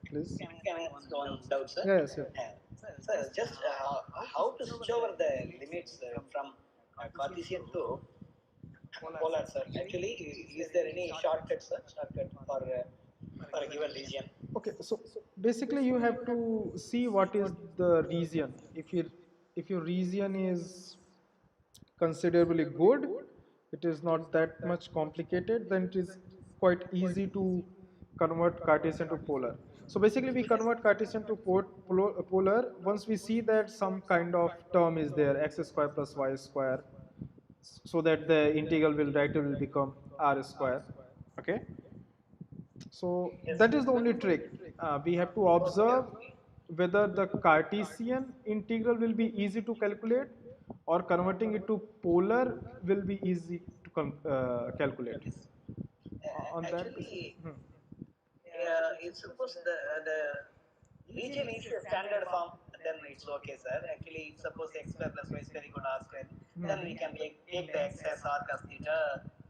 please. Can I ask one doubt, sir? Yes, yes. Sir, just how to switch over the limits from Cartesian to polar, sir? Actually, is there any shortcut, sir? Shortcut for a given region? Okay, so basically you have to see what is the region. If your region is considerably good, it is not that much complicated, then it is quite easy to convert Cartesian to polar. So basically we convert Cartesian to polar once we see that some kind of term is there, x square plus y square so that the integral will directly will become r square. Okay, so Yes, that sir. is the only trick. We have to Okay, observe okay. whether the Cartesian integral will be easy to calculate or converting it to polar will be easy to calculate. Yes. On that basis. Actually, if suppose the region is a standard form, then it's okay, sir. Actually, suppose x square plus y square equal to r square, then we can take the x as r cos theta,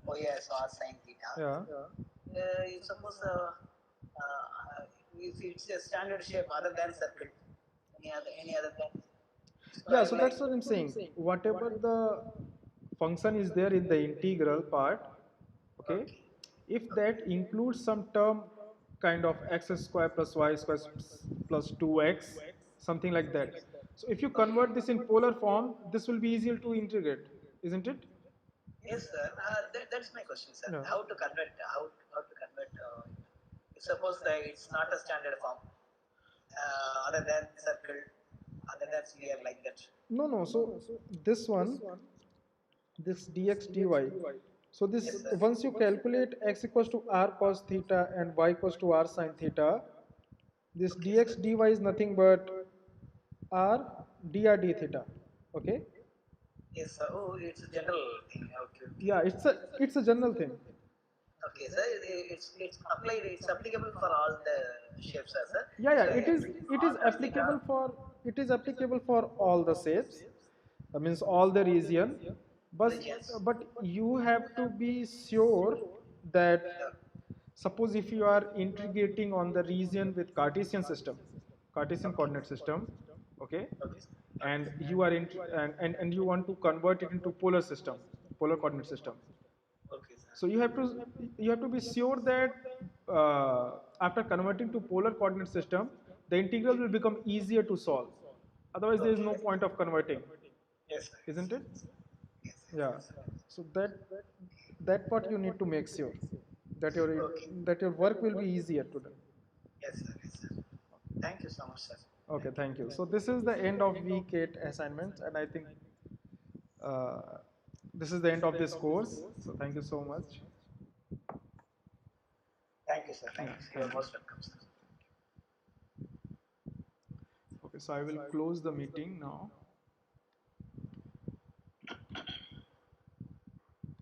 y as r sin theta. Yeah. If suppose if it's a standard shape other than circle, any other thing. So Yeah, I so like. that's what I'm saying. Whatever the function is there in the integral part, okay, Okay. if that includes some term kind of x square plus y square plus 2x, something like that. So if you Okay. convert this in polar form, this will be easier to integrate, isn't it? Yes, sir. That's my question, sir. Yeah. How to convert? Suppose that it's not a standard form, other than circle, other than sphere, like that. No, no. So this one, this dx dy. So this Yes, sir. once you calculate x equals to r cos theta and y equals to r sin theta, this Okay, dx sir. dy is nothing but r dr d theta. Okay. Yes, sir. Oh, it's a general thing. Okay, okay. Yeah, it's a general thing. Okay, sir. It's applied. It's applicable for all the shapes, sir. Yeah, yeah. So It r is cos theta. applicable for all the shapes. That means all the region. But Regions. but you have to be sure that Uh, suppose if you are integrating on the region with Cartesian system, Cartesian okay. coordinate system, okay, Okay. and Okay. you are and you want to convert it into polar system, polar coordinate system. Okay, sir. So you have to be sure that after converting to polar coordinate system, the integral will become easier to solve. Otherwise, there is no Okay. point of converting, Yes, sir. isn't it? Yes, Yeah. yes, yes. So that part you need to make sure that Okay. your work will be easier to do. Yes, sir. Yes, sir. Thank you so much, sir. Okay, Thank you. thank you. So this is the end of week 8 assignments, and I think uh, this is the end of this course. So thank you so much. Thank you, sir. Thank Yeah, you, sir. You're thank you. most welcome, sir. Okay, so I will close the meeting now.